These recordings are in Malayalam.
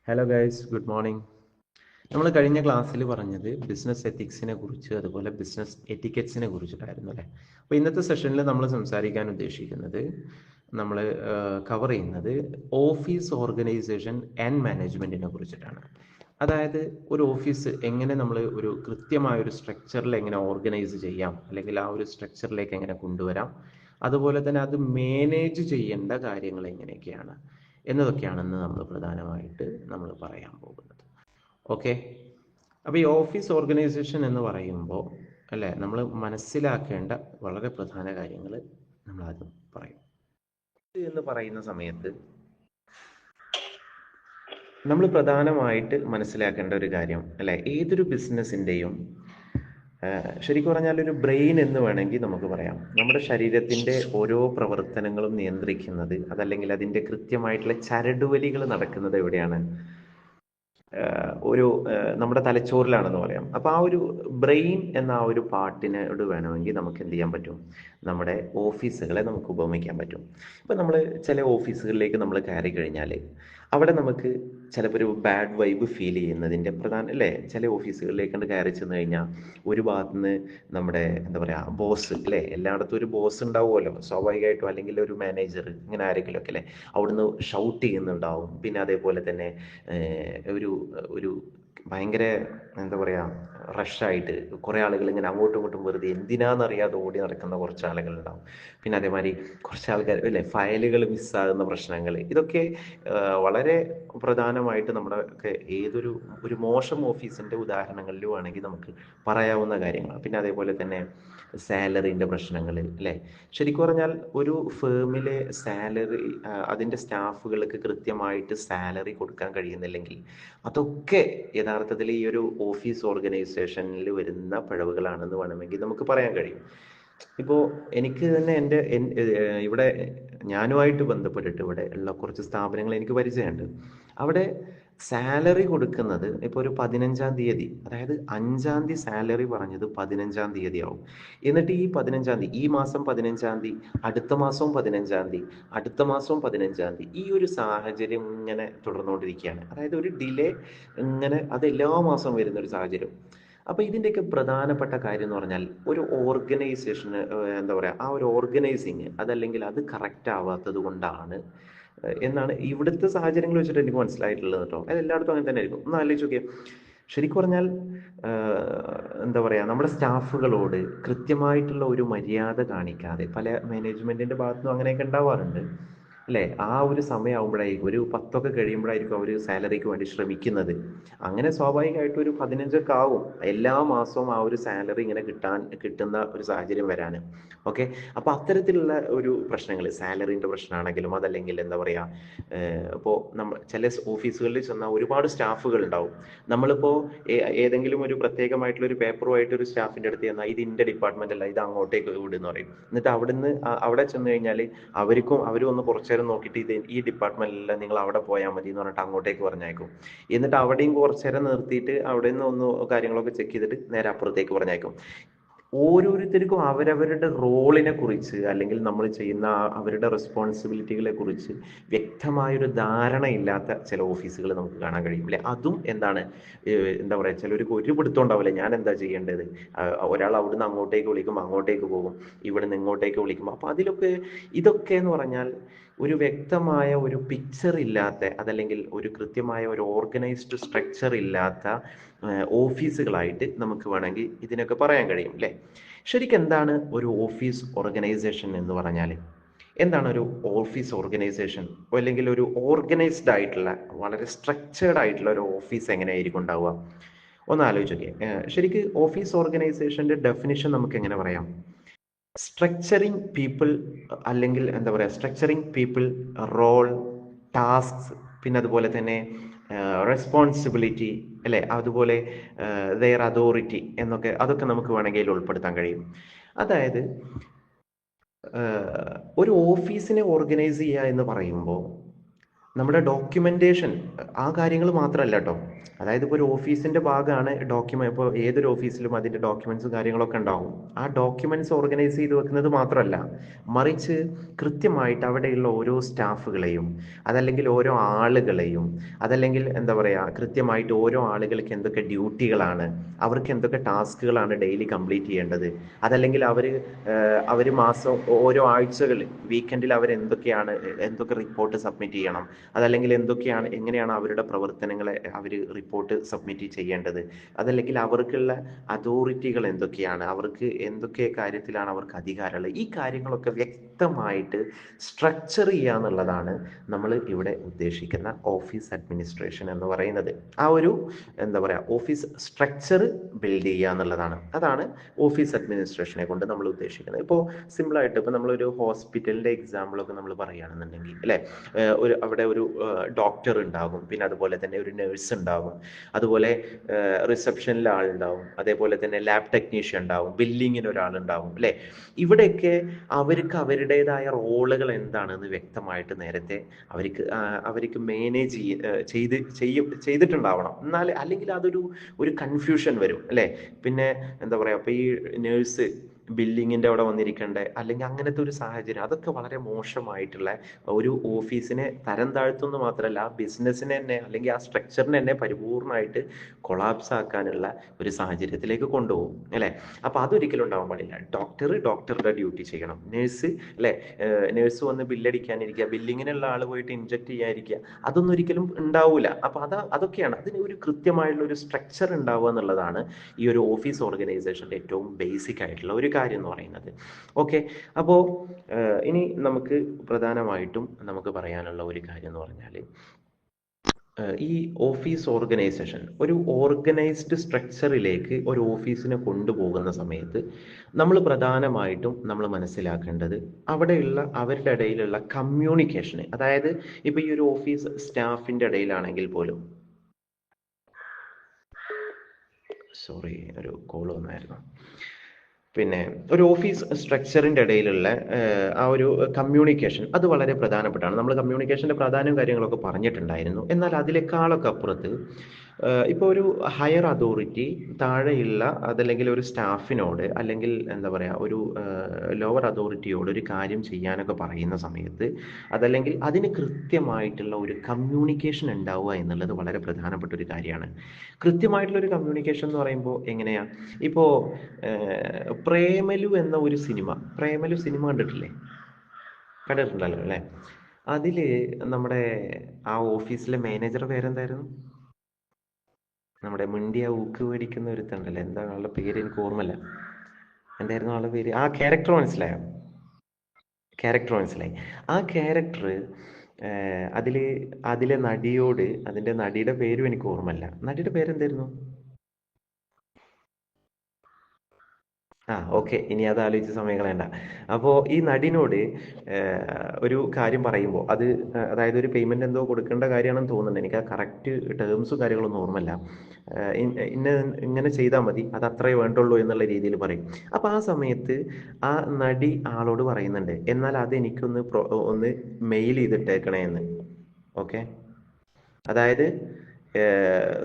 Hello guys, good morning. നമ്മൾ കഴിഞ്ഞ ക്ലാസ്സിൽ പറഞ്ഞത് ബിസിനസ് എത്തിക്സിനെ കുറിച്ച്, അതുപോലെ ബിസിനസ് എറ്റിക്കറ്റ്സിനെ കുറിച്ചിട്ടായിരുന്നു അല്ലേ. അപ്പോൾ ഇന്നത്തെ സെഷനിൽ നമ്മൾ സംസാരിക്കാൻ ഉദ്ദേശിക്കുന്നത്, നമ്മൾ കവർ ചെയ്യുന്നത് ഓഫീസ് ഓർഗനൈസേഷൻ ആൻഡ് മാനേജ്മെൻറ്റിനെ കുറിച്ചിട്ടാണ്. അതായത് ഒരു ഓഫീസ് എങ്ങനെ നമ്മൾ ഒരു കൃത്യമായ ഒരു സ്ട്രക്ചറിൽ എങ്ങനെ ഓർഗനൈസ് ചെയ്യാം, അല്ലെങ്കിൽ ആ ഒരു സ്ട്രക്ചറിലേക്ക് എങ്ങനെ കൊണ്ടുവരാം, അതുപോലെ തന്നെ അത് മാനേജ് ചെയ്യേണ്ട കാര്യങ്ങൾ എങ്ങനെയൊക്കെയാണ് എന്നതൊക്കെയാണെന്ന് നമ്മൾ പ്രധാനമായിട്ട് നമ്മൾ പറയാൻ പോകുന്നത്. ഓക്കെ, അപ്പോൾ ഈ ഓഫീസ് ഓർഗനൈസേഷൻ എന്ന് പറയുമ്പോൾ അല്ലേ, നമ്മൾ മനസ്സിലാക്കേണ്ട വളരെ പ്രധാന കാര്യങ്ങൾ നമ്മൾ ആദ്യം പറയും. എന്ന് പറയുന്ന സമയത്ത് നമ്മൾ പ്രധാനമായിട്ട് മനസ്സിലാക്കേണ്ട ഒരു കാര്യം അല്ലേ, ഏതൊരു ബിസിനസ്സിൻ്റെയും ശരിക്കും പറഞ്ഞാൽ ഒരു ബ്രെയിൻ എന്ന് വേണമെങ്കിൽ നമുക്ക് പറയാം. നമ്മുടെ ശരീരത്തിൻ്റെ ഓരോ പ്രവർത്തനങ്ങളും നിയന്ത്രിക്കുന്നത്, അതല്ലെങ്കിൽ അതിൻ്റെ കൃത്യമായിട്ടുള്ള ചരടുവലികൾ നടക്കുന്നത് എവിടെയാണ്? ഒരു നമ്മുടെ തലച്ചോറിലാണെന്ന് പറയാം. അപ്പോൾ ആ ഒരു ബ്രെയിൻ എന്ന ആ ഒരു പാർട്ടിനോട് വേണമെങ്കിൽ നമുക്ക് എന്ത് ചെയ്യാൻ പറ്റും? നമ്മുടെ ഓഫീസുകളെ നമുക്ക് ഉപമിക്കാൻ പറ്റും. ഇപ്പം നമ്മൾ ചില ഓഫീസുകളിലേക്ക് നമ്മൾ കയറി കഴിഞ്ഞാൽ അവിടെ നമുക്ക് ചിലപ്പോൾ ഒരു ബാഡ് വൈബ് ഫീൽ ചെയ്യുന്നതിൻ്റെ പ്രധാന അല്ലേ, ചില ഓഫീസുകളിലേക്ക് കയറി ചെന്ന് കഴിഞ്ഞാൽ ഒരു ഭാഗത്ത് നിന്ന് നമ്മുടെ എന്താ പറയുക ബോസ് അല്ലേ, എല്ലായിടത്തും ഒരു ബോസ് ഉണ്ടാവുമല്ലോ സ്വാഭാവികമായിട്ടും, അല്ലെങ്കിൽ ഒരു മാനേജർ, ഇങ്ങനെ ആരെങ്കിലും ഒക്കെ അല്ലേ, അവിടുന്ന് ഷൗട്ട് ചെയ്യുന്നുണ്ടാവും. പിന്നെ അതേപോലെ തന്നെ ഒരു ഒരു ഭയങ്കര എന്താ പറയുക റഷായിട്ട് കുറേ ആളുകൾ ഇങ്ങനെ അങ്ങോട്ടും ഇങ്ങോട്ടും വെറുതെ എന്തിനാണെന്നറിയാതെ ഓടി നടക്കുന്ന കുറച്ച് ആളുകളുണ്ടാവും. പിന്നെ അതേമാതിരി കുറച്ച് ആൾക്കാർ അല്ലേ, ഫയലുകൾ മിസ്സാകുന്ന പ്രശ്നങ്ങൾ, ഇതൊക്കെ വളരെ പ്രധാനമായിട്ട് നമ്മുടെ ഒക്കെ ഒരു മോശം ഓഫീസിൻ്റെ ഉദാഹരണങ്ങളിൽ വേണമെങ്കിൽ നമുക്ക് പറയാവുന്ന കാര്യങ്ങളാണ്. പിന്നെ അതേപോലെ തന്നെ സാലറിൻ്റെ പ്രശ്നങ്ങൾ അല്ലേ. ശരിക്കും പറഞ്ഞാൽ ഒരു ഫേമിലെ സാലറി, അതിൻ്റെ സ്റ്റാഫുകൾക്ക് കൃത്യമായിട്ട് സാലറി കൊടുക്കാൻ കഴിയുന്നില്ലെങ്കിൽ അതൊക്കെ യഥാർത്ഥത്തിൽ ഈ ഒരു ഓഫീസ് ഓർഗനൈസേഷനിൽ വരുന്ന പിഴവുകളാണെന്ന് വേണമെങ്കിൽ നമുക്ക് പറയാൻ കഴിയും. ഇപ്പോൾ എനിക്ക് തന്നെ ഇവിടെ ഞാനുമായിട്ട് ബന്ധപ്പെട്ടിട്ട് ഇവിടെ ഉള്ള കുറച്ച് സ്ഥാപനങ്ങൾ എനിക്ക് പരിചയമുണ്ട്. അവിടെ സാലറി കൊടുക്കുന്നത് ഇപ്പോൾ ഒരു 15-ാം തീയതി, അതായത് 5-ാം തീയതി സാലറി പറഞ്ഞത് 15-ാം തീയതി ആവും. എന്നിട്ട് ഈ 15-ാം തീയതി, ഈ മാസം 15-ാം തീയതി, അടുത്ത മാസവും 15-ാം തീയതി, അടുത്ത മാസവും 15-ാം തീയതി, ഈ ഒരു സാഹചര്യം ഇങ്ങനെ തുടർന്നുകൊണ്ടിരിക്കുകയാണ്. അതായത് ഒരു ഡിലേ ഇങ്ങനെ അത് എല്ലാ മാസവും വരുന്ന ഒരു സാഹചര്യം. അപ്പോൾ ഇതിൻ്റെയൊക്കെ പ്രധാനപ്പെട്ട കാര്യം എന്ന് പറഞ്ഞാൽ ഒരു ഓർഗനൈസേഷന് എന്താ പറയുക, ആ ഒരു ഓർഗനൈസിങ് അതല്ലെങ്കിൽ അത് കറക്റ്റ് ആവാത്തത് കൊണ്ടാണ് എന്നാണ് ഇവിടുത്തെ സാഹചര്യങ്ങൾ വെച്ചിട്ട് എനിക്ക് മനസ്സിലായിട്ടുള്ളത് കേട്ടോ. അത് എല്ലായിടത്തും അങ്ങനെ തന്നെ ആയിരിക്കും. ഒന്ന് ആലോചിച്ച് നോക്കിയേ, ശരിക്കും പറഞ്ഞാൽ എന്താ പറയുക, നമ്മുടെ സ്റ്റാഫുകളോട് കൃത്യമായിട്ടുള്ള ഒരു മര്യാദ കാണിക്കാതെ പല മാനേജ്മെൻറ്റിൻ്റെ ഭാഗത്തുനിന്നും അങ്ങനെയൊക്കെ ഉണ്ടാവാറുണ്ട് അല്ലേ. ആ ഒരു സമയമാകുമ്പോഴായിരിക്കും, ഒരു 10 കഴിയുമ്പോഴായിരിക്കും അവർ സാലറിക്ക് വേണ്ടി ശ്രമിക്കുന്നത്. അങ്ങനെ സ്വാഭാവികമായിട്ടും ഒരു 15 ആവും എല്ലാ മാസവും ആ ഒരു സാലറി ഇങ്ങനെ കിട്ടുന്ന ഒരു സാഹചര്യം വരാൻ. ഓക്കെ, അപ്പോൾ അത്തരത്തിലുള്ള ഒരു പ്രശ്നങ്ങൾ, സാലറിൻ്റെ പ്രശ്നമാണെങ്കിലും അതല്ലെങ്കിൽ എന്താ പറയുക, ഇപ്പോൾ നമ്മൾ ചില ഓഫീസുകളിൽ ചെന്നാൽ ഒരുപാട് സ്റ്റാഫുകൾ ഉണ്ടാവും. നമ്മളിപ്പോൾ ഏതെങ്കിലും ഒരു പ്രത്യേകമായിട്ടുള്ള ഒരു പേപ്പറുമായിട്ട് ഒരു സ്റ്റാഫിൻ്റെ അടുത്ത് ചെന്നാൽ ഇത് ഇൻ്റെ ഡിപ്പാർട്ട്മെൻ്റ് അല്ല, ഇത് അങ്ങോട്ടേക്ക് വിടുന്ന് പറയും. എന്നിട്ട് അവിടെ ചെന്ന് കഴിഞ്ഞാൽ അവരും ഒന്ന് കുറച്ച് നേരം നോക്കിയിട്ട് ഇത് ഈ ഡിപ്പാർട്ട്മെൻറ്റിലല്ല, നിങ്ങൾ അവിടെ പോയാൽ മതി എന്ന് പറഞ്ഞിട്ട് അങ്ങോട്ടേക്ക് പറഞ്ഞയക്കും. എന്നിട്ട് അവിടെയും കുറച്ച് നേരം നിർത്തിയിട്ട് അവിടെ നിന്ന് ഒന്ന് കാര്യങ്ങളൊക്കെ ചെക്ക് ചെയ്തിട്ട് നേരെ അപ്പുറത്തേക്ക് പറഞ്ഞയക്കും. ഓരോരുത്തർക്കും അവരവരുടെ റോളിനെ കുറിച്ച് അല്ലെങ്കിൽ നമ്മൾ ചെയ്യുന്ന അവരുടെ റെസ്പോൺസിബിലിറ്റികളെ കുറിച്ച് വ്യക്തമായൊരു ധാരണയില്ലാത്ത ചില ഓഫീസുകൾ നമുക്ക് കാണാൻ കഴിയും അല്ലേ. അതും എന്താണ് എന്താ പറയുക, ചിലർക്ക് ഒരു പിടുത്തം ഉണ്ടാവില്ല ഞാൻ എന്താ ചെയ്യേണ്ടത്. ഒരാൾ അവിടുന്ന് അങ്ങോട്ടേക്ക് വിളിക്കും, അങ്ങോട്ടേക്ക് പോകും, ഇവിടുന്ന് ഇങ്ങോട്ടേക്ക് വിളിക്കും. അപ്പോൾ ഇതൊക്കെ എന്ന് പറഞ്ഞാൽ ഒരു വ്യക്തമായ ഒരു പിക്ചർ ഇല്ലാത്ത, അതല്ലെങ്കിൽ ഒരു കൃത്യമായ ഒരു ഓർഗനൈസ്ഡ് സ്ട്രക്ചർ ഇല്ലാത്ത ഓഫീസുകളായിട്ട് നമുക്ക് വേണമെങ്കിൽ ഇതിനൊക്കെ പറയാൻ കഴിയും അല്ലേ. ശരിക്കും എന്താണ് ഒരു ഓഫീസ് ഓർഗനൈസേഷൻ എന്ന് പറഞ്ഞാൽ? എന്താണ് ഒരു ഓഫീസ് ഓർഗനൈസേഷൻ? അല്ലെങ്കിൽ ഒരു ഓർഗനൈസ്ഡ് ആയിട്ടുള്ള വളരെ സ്ട്രക്ചേർഡ് ആയിട്ടുള്ള ഒരു ഓഫീസ് എങ്ങനെയായിരിക്കും ഉണ്ടാവുക? ഒന്ന് ആലോചിച്ചോക്കെ. ശരിക്കും ഓഫീസ് ഓർഗനൈസേഷൻ്റെ ഡെഫിനിഷൻ നമുക്ക് എങ്ങനെ പറയാം? സ്ട്രക്ചറിങ് പീപ്പിൾ, അല്ലെങ്കിൽ എന്താ പറയുക, സ്ട്രക്ചറിങ് പീപ്പിൾ, റോൾ, ടാസ്ക്സ്, പിന്നെ അതുപോലെ തന്നെ റെസ്പോൺസിബിലിറ്റി അല്ലേ, അതുപോലെ ദെയർ അതോറിറ്റി എന്നൊക്കെ, അതൊക്കെ നമുക്ക് വേണമെങ്കിൽ ഉൾപ്പെടുത്താൻ കഴിയും. അതായത് ഒരു ഓഫീസിനെ ഓർഗനൈസ് ചെയ്യുക എന്ന് പറയുമ്പോൾ നമ്മുടെ ഡോക്യുമെന്റേഷൻ ആ കാര്യങ്ങൾ മാത്രമല്ല കേട്ടോ. അതായത് ഇപ്പോൾ ഒരു ഓഫീസിന്റെ ഭാഗമാണ് ഡോക്യുമെന്റ്. ഇപ്പോൾ ഏതൊരു ഓഫീസിലും അതിന്റെ ഡോക്യുമെന്റ്സും കാര്യങ്ങളൊക്കെ ഉണ്ടാവും. ആ ഡോക്യുമെന്റ്സ് ഓർഗനൈസ് ചെയ്ത് വെക്കുന്നത് മാത്രമല്ല, മറിച്ച് കൃത്യമായിട്ട് അവിടെയുള്ള ഓരോ സ്റ്റാഫുകളെയും, അതല്ലെങ്കിൽ ഓരോ ആളുകളെയും, അതല്ലെങ്കിൽ എന്താ പറയുക, കൃത്യമായിട്ട് ഓരോ ആളുകൾക്ക് എന്തൊക്കെ ഡ്യൂട്ടികളാണ്, അവർക്ക് എന്തൊക്കെ ടാസ്കുകളാണ് ഡെയിലി കംപ്ലീറ്റ് ചെയ്യേണ്ടത്, അതല്ലെങ്കിൽ അവർ മാസം ഓരോ ആഴ്ചകൾ വീക്കെൻഡിൽ അവർ എന്തൊക്കെ റിപ്പോർട്ട് സബ്മിറ്റ് ചെയ്യണം, അതല്ലെങ്കിൽ എങ്ങനെയാണ് അവരുടെ പ്രവർത്തനങ്ങളെ അവർ റിപ്പോർട്ട് സബ്മിറ്റ് ചെയ്യേണ്ടത്, അതല്ലെങ്കിൽ അവർക്കുള്ള അതോറിറ്റികൾ എന്തൊക്കെയാണ്, അവർക്ക് എന്തൊക്കെ കാര്യത്തിലാണ് അവർക്ക് അധികാരമുള്ളത്, ഈ കാര്യങ്ങളൊക്കെ വ്യക്തമായിട്ട് സ്ട്രക്ചർ ചെയ്യുക എന്നുള്ളതാണ് നമ്മൾ ഇവിടെ ഉദ്ദേശിക്കുന്ന ഓഫീസ് അഡ്മിനിസ്ട്രേഷൻ എന്ന് പറയുന്നത്. ആ ഒരു എന്താ പറയുക, ഓഫീസ് സ്ട്രക്ചർ ബിൽഡ് ചെയ്യുക എന്നുള്ളതാണ്. അതാണ് ഓഫീസ് അഡ്മിനിസ്ട്രേഷനെ കൊണ്ട് നമ്മൾ ഉദ്ദേശിക്കുന്നത്. ഇപ്പോൾ സിമ്പിളായിട്ട് ഇപ്പോൾ നമ്മളൊരു ഹോസ്പിറ്റലിൻ്റെ എക്സാമ്പിളൊക്കെ നമ്മൾ പറയുകയാണെന്നുണ്ടെങ്കിൽ അല്ലേ, അവിടെ ഒരു ഡോക്ടർ ഉണ്ടാകും, പിന്നെ അതുപോലെ തന്നെ ഒരു നഴ്സ് ഉണ്ടാകും, അതുപോലെ റിസപ്ഷനിൽ ആളുണ്ടാവും, അതേപോലെ തന്നെ ലാബ് ടെക്നീഷ്യൻ ഉണ്ടാവും, ബില്ലിങ്ങിന് ഒരാളുണ്ടാവും അല്ലേ. ഇവിടെയൊക്കെ അവർക്ക് അവരുടേതായ റോളുകൾ എന്താണെന്ന് വ്യക്തമായിട്ട് നേരത്തെ അവർക്ക് മാനേജ് ചെയ്തിട്ടുണ്ടാവണം. എന്നാൽ അല്ലെങ്കിൽ ഒരു കൺഫ്യൂഷൻ വരും അല്ലേ. പിന്നെ എന്താ പറയുക, അപ്പോൾ ഈ നേഴ്സ് ബില്ലിങ്ങിൻ്റെ അവിടെ വന്നിരിക്കേണ്ട, അല്ലെങ്കിൽ അങ്ങനത്തെ ഒരു സാഹചര്യം, അതൊക്കെ വളരെ മോശമായിട്ടുള്ള ഒരു ഓഫീസിനെ തരം താഴ്ത്തുന്നു മാത്രമല്ല, ആ ബിസിനസ്സിനെ തന്നെ അല്ലെങ്കിൽ ആ സ്ട്രക്ചറിനെ തന്നെ പരിപൂർണമായിട്ട് കൊളാപ്സ് ആക്കാനുള്ള ഒരു സാഹചര്യത്തിലേക്ക് കൊണ്ടുപോകും അല്ലേ. അപ്പോൾ അതൊരിക്കലും ഉണ്ടാവാൻ പാടില്ല. ഡോക്ടറുടെ ഡ്യൂട്ടി ചെയ്യണം, നേഴ്സ് അല്ലേ, നേഴ്സ് വന്ന് ബില്ലടിക്കാനിരിക്കുക, ബില്ലിങ്ങിനുള്ള ആൾ പോയിട്ട് ഇൻജക്ട് ചെയ്യാതിരിക്കുക, അതൊന്നും ഒരിക്കലും ഉണ്ടാവില്ല. അപ്പോൾ അതൊക്കെയാണ് അതിന് ഒരു കൃത്യമായിട്ടുള്ള ഒരു സ്ട്രക്ചർ ഉണ്ടാവുക എന്നുള്ളതാണ് ഈ ഒരു ഓഫീസ് ഓർഗനൈസേഷൻ്റെ ഏറ്റവും ബേസിക് ആയിട്ടുള്ള ഒരു കാര്യം എന്ന് പറയുന്നത്. ഓക്കെ, അപ്പോൾ ഇനി നമുക്ക് പ്രധാനമായിട്ടും നമുക്ക് പറയാനുള്ള ഒരു കാര്യം എന്ന് പറഞ്ഞാൽ, ഈ ഓഫീസ് ഓർഗനൈസേഷൻ ഒരു ഓർഗനൈസ്ഡ് സ്ട്രക്ചറിലേക്ക് ഒരു ഓഫീസിനെ കൊണ്ടുപോകുന്ന സമയത്ത് നമ്മൾ പ്രധാനമായിട്ടും നമ്മൾ മനസ്സിലാക്കേണ്ടത് അവിടെയുള്ള അവരുടെ ഇടയിലുള്ള കമ്മ്യൂണിക്കേഷന്. അതായത് ഇപ്പോൾ ഈ ഒരു ഓഫീസ് സ്റ്റാഫിൻ്റെ ഇടയിലാണെങ്കിൽ പോലും, സോറി ഒരു കോൾ വന്നായിരുന്നു, പിന്നെ ഒരു ഓഫീസ് സ്ട്രക്ചറിൻ്റെ ഇടയിലുള്ള ആ ഒരു കമ്മ്യൂണിക്കേഷൻ അത് വളരെ പ്രധാനപ്പെട്ടാണ്. നമ്മൾ കമ്മ്യൂണിക്കേഷൻ്റെ പ്രാധാന്യം കാര്യങ്ങളൊക്കെ പറഞ്ഞിട്ടുണ്ടായിരുന്നു. എന്നാൽ അതിനേക്കാളൊക്കെ അപ്പുറത്ത് ഇപ്പോൾ ഒരു ഹയർ അതോറിറ്റി താഴെയുള്ള അതല്ലെങ്കിൽ ഒരു സ്റ്റാഫിനോട്, അല്ലെങ്കിൽ എന്താ പറയുക, ഒരു ലോവർ അതോറിറ്റിയോട് ഒരു കാര്യം ചെയ്യാനൊക്കെ പറയുന്ന സമയത്ത്, അതല്ലെങ്കിൽ അതിന് കൃത്യമായിട്ടുള്ള ഒരു കമ്മ്യൂണിക്കേഷൻ ഉണ്ടാവുക എന്നുള്ളത് വളരെ പ്രധാനപ്പെട്ട ഒരു കാര്യമാണ്. കൃത്യമായിട്ടുള്ളൊരു കമ്മ്യൂണിക്കേഷൻ എന്ന് പറയുമ്പോൾ എങ്ങനെയാണ്, ഇപ്പോൾ പ്രേമലു എന്ന ഒരു പ്രേമലു സിനിമ കണ്ടിട്ടുണ്ടല്ലോ അല്ലേ. അതിൽ നമ്മുടെ ആ ഓഫീസിലെ മാനേജർ പേരെന്തായിരുന്നു, നമ്മുടെ മിണ്ടിയ ഊക്ക് മേടിക്കുന്ന ഒരുത്തുണ്ടല്ലോ, എന്താ ആളുടെ പേര് എനിക്ക് ഓർമ്മല്ല, എന്തായിരുന്നു ആളുടെ പേര്, ആ ക്യാരക്ടർ മനസ്സിലായി. ആ ക്യാരക്ടർ അതിലെ നടിയോട്, അതിന്റെ നടിയുടെ പേരും എനിക്ക് ഓർമ്മല്ല, നടിയുടെ പേരെന്തായിരുന്നു, ഓക്കെ, ഇനി അത് ആലോചിച്ച് സമയം കളയണ്ട. അപ്പോൾ ഈ നടിനോട് ഒരു കാര്യം പറയുമ്പോൾ അതായത് ഒരു പേയ്മെന്റ് എന്തോ കൊടുക്കേണ്ട കാര്യമാണെന്ന് തോന്നുന്നുണ്ട്, എനിക്ക് ആ കറക്റ്റ് ടേംസും കാര്യങ്ങളൊന്നും ഓർമ്മല്ല. ഇങ്ങനെ ചെയ്താൽ മതി, അത് അത്രേ വേണ്ടുള്ളൂ എന്നുള്ള രീതിയിൽ പറയും. അപ്പോൾ ആ സമയത്ത് ആ നടി ആളോട് പറയുന്നുണ്ട്, എന്നാൽ അത് ഒന്ന് മെയിൽ ചെയ്തിട്ടേക്കണേ എന്ന്. ഓക്കെ, അതായത്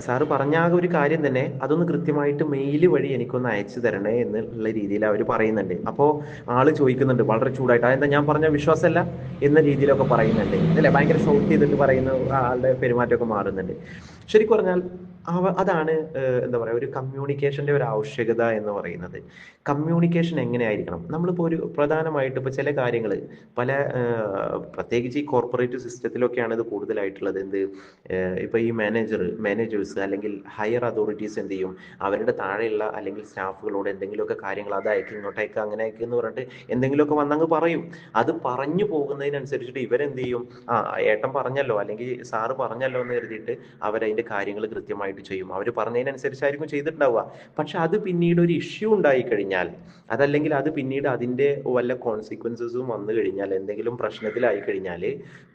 സാറ് പറഞ്ഞ ആ ഒരു കാര്യം തന്നെ അതൊന്ന് കൃത്യമായിട്ട് മെയിൽ വഴി എനിക്കൊന്ന് അയച്ചു തരണേ എന്നുള്ള രീതിയിൽ അവർ പറയുന്നുണ്ട്. അപ്പോൾ ആള് ചോദിക്കുന്നുണ്ട് വളരെ ചൂടായിട്ട്, അതെന്താ ഞാൻ പറഞ്ഞ വിശ്വാസമല്ല എന്ന രീതിയിലൊക്കെ പറയുന്നുണ്ട് അല്ലേ. ഭയങ്കര ഷൗട്ട് ചെയ്തിട്ട് പറയുന്ന ആളുടെ പെരുമാറ്റമൊക്കെ മാറുന്നുണ്ട്. ശരിക്കും പറഞ്ഞാൽ അതാണ് എന്താ പറയുക, ഒരു കമ്മ്യൂണിക്കേഷൻ്റെ ഒരു ആവശ്യകത എന്ന് പറയുന്നത്. കമ്മ്യൂണിക്കേഷൻ എങ്ങനെയായിരിക്കണം, നമ്മളിപ്പോൾ ഒരു പ്രധാനമായിട്ട് ഇപ്പോൾ ചില കാര്യങ്ങൾ പ്രത്യേകിച്ച് ഈ കോർപ്പറേറ്റ് സിസ്റ്റത്തിലൊക്കെയാണ് ഇത് കൂടുതലായിട്ടുള്ളത്. ഇപ്പോൾ ഈ മാനേജേഴ്സ് അല്ലെങ്കിൽ ഹയർ അതോറിറ്റീസ് എന്ത് ചെയ്യും, അവരുടെ താഴെയുള്ള അല്ലെങ്കിൽ സ്റ്റാഫുകളോട് എന്തെങ്കിലുമൊക്കെ കാര്യങ്ങൾ അത് അയക്കും ഇങ്ങോട്ടേക്ക് അങ്ങനെ അയക്കും എന്ന് പറഞ്ഞിട്ട് എന്തെങ്കിലുമൊക്കെ വന്നങ്ങ് പറയും. അത് പറഞ്ഞു പോകുന്നതിനനുസരിച്ചിട്ട് ഇവരെന്ത് ചെയ്യും, ഏട്ടൻ പറഞ്ഞല്ലോ അല്ലെങ്കിൽ സാറ് പറഞ്ഞല്ലോ എന്ന് കരുതിയിട്ട് അവരതിൻ്റെ കാര്യങ്ങൾ കൃത്യമായിട്ട് ചെയ്യും. അവർ പറഞ്ഞതിനനുസരിച്ചായിരിക്കും ചെയ്തിട്ടുണ്ടാവുക. പക്ഷെ അത് പിന്നീട് ഒരു ഇഷ്യൂ ഉണ്ടായി കഴിഞ്ഞാൽ, അതല്ലെങ്കിൽ അത് പിന്നീട് അതിൻ്റെ വല്ല കോൺസിക്വൻസസും വന്നു കഴിഞ്ഞാൽ, എന്തെങ്കിലും പ്രശ്നത്തിലായി കഴിഞ്ഞാൽ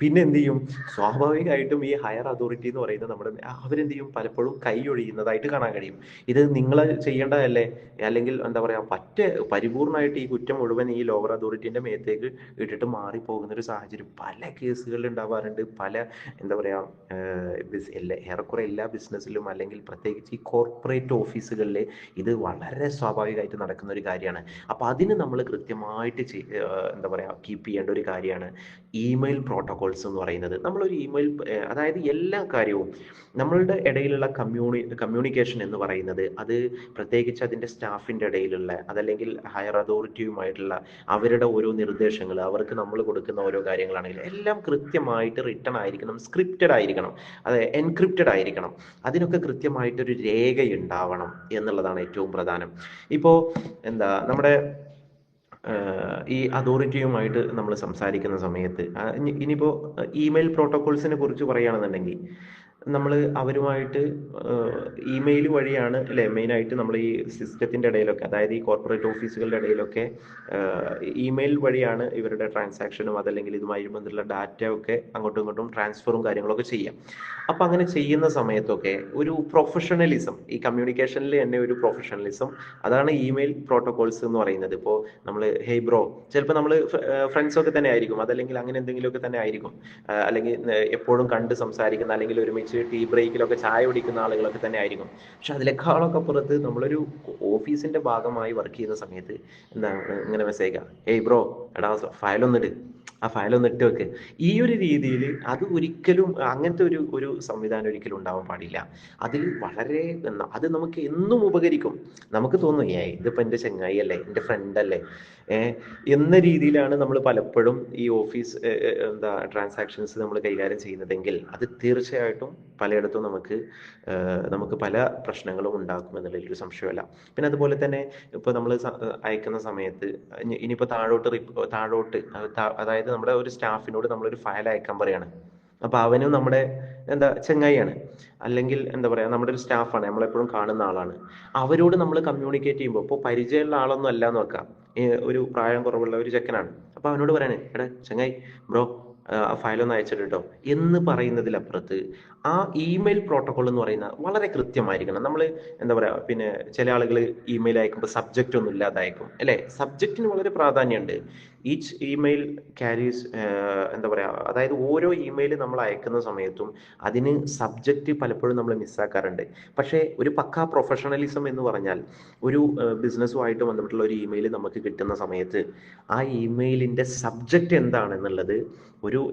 പിന്നെ എന്ത് ചെയ്യും, സ്വാഭാവികമായിട്ടും ഈ ഹയർ അതോറിറ്റി എന്ന് പറയുന്നത് നമ്മുടെ അവരെന്ത് ചെയ്യും, പലപ്പോഴും കൈ ഒഴിയുന്നതായിട്ട് കാണാൻ കഴിയും. ഇത് നിങ്ങൾ ചെയ്യേണ്ടതല്ലേ, അല്ലെങ്കിൽ എന്താ പറയാ, പരിപൂർണമായിട്ട് ഈ കുറ്റം മുഴുവൻ ഈ ലോവർ അതോറിറ്റിന്റെ മേത്തേക്ക് ഇട്ടിട്ട് മാറിപ്പോകുന്ന ഒരു സാഹചര്യം പല കേസുകളിൽ ഉണ്ടാവാറുണ്ട്. പല എന്താ പറയാ, ഏറെക്കുറെ എല്ലാ ബിസിനസ്സിലും, അല്ലെങ്കിൽ പ്രത്യേകിച്ച് ഈ കോർപ്പറേറ്റ് ഓഫീസുകളിൽ ഇത് വളരെ സ്വാഭാവികമായിട്ട് നടക്കുന്ന ഒരു കാര്യമാണ്. അപ്പോൾ അതിന് നമ്മൾ കൃത്യമായിട്ട് എന്താ പറയുക, കീപ്പ് ചെയ്യേണ്ട ഒരു കാര്യമാണ് ഇമെയിൽ പ്രോട്ടോകോൾസ് എന്ന് പറയുന്നത്. നമ്മളൊരു ഇമെയിൽ, അതായത് എല്ലാ കാര്യവും നമ്മളുടെ ഇടയിലുള്ള കമ്മ്യൂണിക്കേഷൻ എന്ന് പറയുന്നത്, അത് പ്രത്യേകിച്ച് അതിൻ്റെ സ്റ്റാഫിൻ്റെ ഇടയിലുള്ള, അതല്ലെങ്കിൽ ഹയർ അതോറിറ്റിയുമായിട്ടുള്ള അവരുടെ ഓരോ നിർദ്ദേശങ്ങൾ, അവർക്ക് നമ്മൾ കൊടുക്കുന്ന ഓരോ കാര്യങ്ങളാണെങ്കിലും എല്ലാം കൃത്യമായിട്ട് റിട്ടൺ ആയിരിക്കണം, സ്ക്രിപ്റ്റഡ് ആയിരിക്കണം, അത് എൻക്രിപ്റ്റഡ് ആയിരിക്കണം. അതിനൊക്കെ കൃത്യമായിട്ടൊരു രേഖ ഉണ്ടാവണം എന്നുള്ളതാണ് ഏറ്റവും പ്രധാനം. ഇപ്പോൾ എന്താ നമ്മുടെ ഈ അതോറിറ്റിയുമായിട്ട് നമ്മൾ സംസാരിക്കുന്ന സമയത്ത്, ഇനിയിപ്പോൾ ഇമെയിൽ പ്രോട്ടോകോൾസിനെ കുറിച്ച് പറയുകയാണെന്നുണ്ടെങ്കിൽ, നമ്മൾ അവരുമായിട്ട് ഇമെയിൽ വഴിയാണ് അല്ലേ മെയിനായിട്ട് നമ്മൾ ഈ സിസ്റ്റത്തിൻ്റെ ഇടയിലൊക്കെ, അതായത് ഈ കോർപ്പറേറ്റ് ഓഫീസുകളുടെ ഇടയിലൊക്കെ ഇമെയിൽ വഴിയാണ് ഇവരുടെ ട്രാൻസാക്ഷനും അതല്ലെങ്കിൽ ഇതുമായി ബന്ധമുള്ള ഡാറ്റ ഒക്കെ അങ്ങോട്ടും ഇങ്ങോട്ടും ട്രാൻസ്ഫറും കാര്യങ്ങളൊക്കെ ചെയ്യാം. അപ്പം അങ്ങനെ ചെയ്യുന്ന സമയത്തൊക്കെ ഒരു പ്രൊഫഷണലിസം, ഈ കമ്മ്യൂണിക്കേഷനിൽ തന്നെ ഒരു പ്രൊഫഷണലിസം, അതാണ് ഇമെയിൽ പ്രോട്ടോകോൾസ് എന്ന് പറയുന്നത്. ഇപ്പോൾ നമ്മൾ ഹേയ് ബ്രോ, ചിലപ്പോൾ നമ്മൾ ഫ്രണ്ട്സൊക്കെ തന്നെ ആയിരിക്കും, അതല്ലെങ്കിൽ അങ്ങനെ എന്തെങ്കിലുമൊക്കെ തന്നെ ആയിരിക്കും, അല്ലെങ്കിൽ എപ്പോഴും കണ്ട് സംസാരിക്കുന്ന, അല്ലെങ്കിൽ ഒരുമിച്ച് ടീ ബ്രേക്കിലൊക്കെ ചായ കുടിക്കുന്ന ആളുകളൊക്കെ തന്നെ ആയിരിക്കും. പക്ഷെ അതിനേക്കാളൊക്കെ പുറത്ത് നമ്മളൊരു ഓഫീസിന്റെ ഭാഗമായി വർക്ക് ചെയ്യുന്ന സമയത്ത് എന്താണ് ഇങ്ങനെ മെസ്സേജ്, ഏയ് ബ്രോ, എടാ ഫയലൊന്നിട്ട്, ആ ഫയലൊന്ന് ഇട്ട് വെക്ക്. ഈ ഒരു രീതിയിൽ അത് ഒരിക്കലും, അങ്ങനത്തെ ഒരു സംവിധാനം ഒരിക്കലും ഉണ്ടാവാൻ പാടില്ല. അതിൽ വളരെ അത് നമുക്ക് എന്നും ഉപകരിക്കും. നമുക്ക് തോന്നും, ഇതിപ്പോൾ എൻ്റെ ചങ്ങായി അല്ലേ, എൻ്റെ ഫ്രണ്ട് അല്ലേ, എന്ന രീതിയിലാണ് നമ്മൾ പലപ്പോഴും ഈ ഓഫീസ് ട്രാൻസാക്ഷൻസ് നമ്മൾ കൈകാര്യം ചെയ്യുന്നതെങ്കിൽ അത് തീർച്ചയായിട്ടും പലയിടത്തും നമുക്ക് പല പ്രശ്നങ്ങളും ഉണ്ടാക്കും എന്നുള്ളതിൽ ഒരു സംശയമല്ല. പിന്നെ അതുപോലെ തന്നെ ഇപ്പോൾ നമ്മൾ അയക്കുന്ന സമയത്ത് ഇനിയിപ്പോൾ താഴോട്ട് അതായത് നമ്മുടെ ഒരു സ്റ്റാഫിനോട് നമ്മളൊരു ഫയൽ അയക്കാൻ പറയാണ്. അപ്പോൾ അവനും നമ്മുടെ ചെങ്ങായിയാണ്, അല്ലെങ്കിൽ എന്താ പറയുക, നമ്മുടെ ഒരു സ്റ്റാഫാണ്, നമ്മളെപ്പോഴും കാണുന്ന ആളാണ്. അവരോട് നമ്മൾ കമ്മ്യൂണിക്കേറ്റ് ചെയ്യുമ്പോൾ, ഇപ്പോൾ പരിചയമുള്ള ആളൊന്നും അല്ല എന്ന് വെക്കാം, ഒരു പ്രായം കുറവുള്ള ഒരു ചെക്കനാണ്. അപ്പോൾ അവനോട് പറയണേ, എടാ ചെങ്ങായി, ബ്രോ, ആ ഫയലൊന്ന് അയച്ചിട്ട് കേട്ടോ എന്ന് പറയുന്നതിലപ്പുറത്ത് ആ ഇമെയിൽ പ്രോട്ടോകോൾ എന്ന് പറയുന്ന വളരെ കൃത്യമായിരിക്കണം. നമ്മൾ എന്താ പറയുക, പിന്നെ ചില ആളുകൾ ഇമെയിൽ അയക്കുമ്പോൾ സബ്ജക്റ്റ് ഒന്നും ഇല്ലാതെ അയക്കും അല്ലേ. സബ്ജക്റ്റിന് വളരെ പ്രാധാന്യമുണ്ട്. ഈച്ച് ഇമെയിൽ ക്യാരീസ്, എന്താ പറയുക, അതായത് ഓരോ ഇമെയിൽ നമ്മൾ അയക്കുന്ന സമയത്തും അതിന് സബ്ജക്റ്റ് പലപ്പോഴും നമ്മൾ മിസ്സാക്കാറുണ്ട്. പക്ഷേ ഒരു പക്കാ പ്രൊഫഷണലിസം എന്ന് പറഞ്ഞാൽ, ഒരു ബിസിനസ്സുമായിട്ട് ബന്ധപ്പെട്ടുള്ള ഒരു ഇമെയിൽ നമുക്ക് കിട്ടുന്ന സമയത്ത് ആ ഇമെയിലിൻ്റെ സബ്ജക്റ്റ് എന്താണെന്നുള്ളത്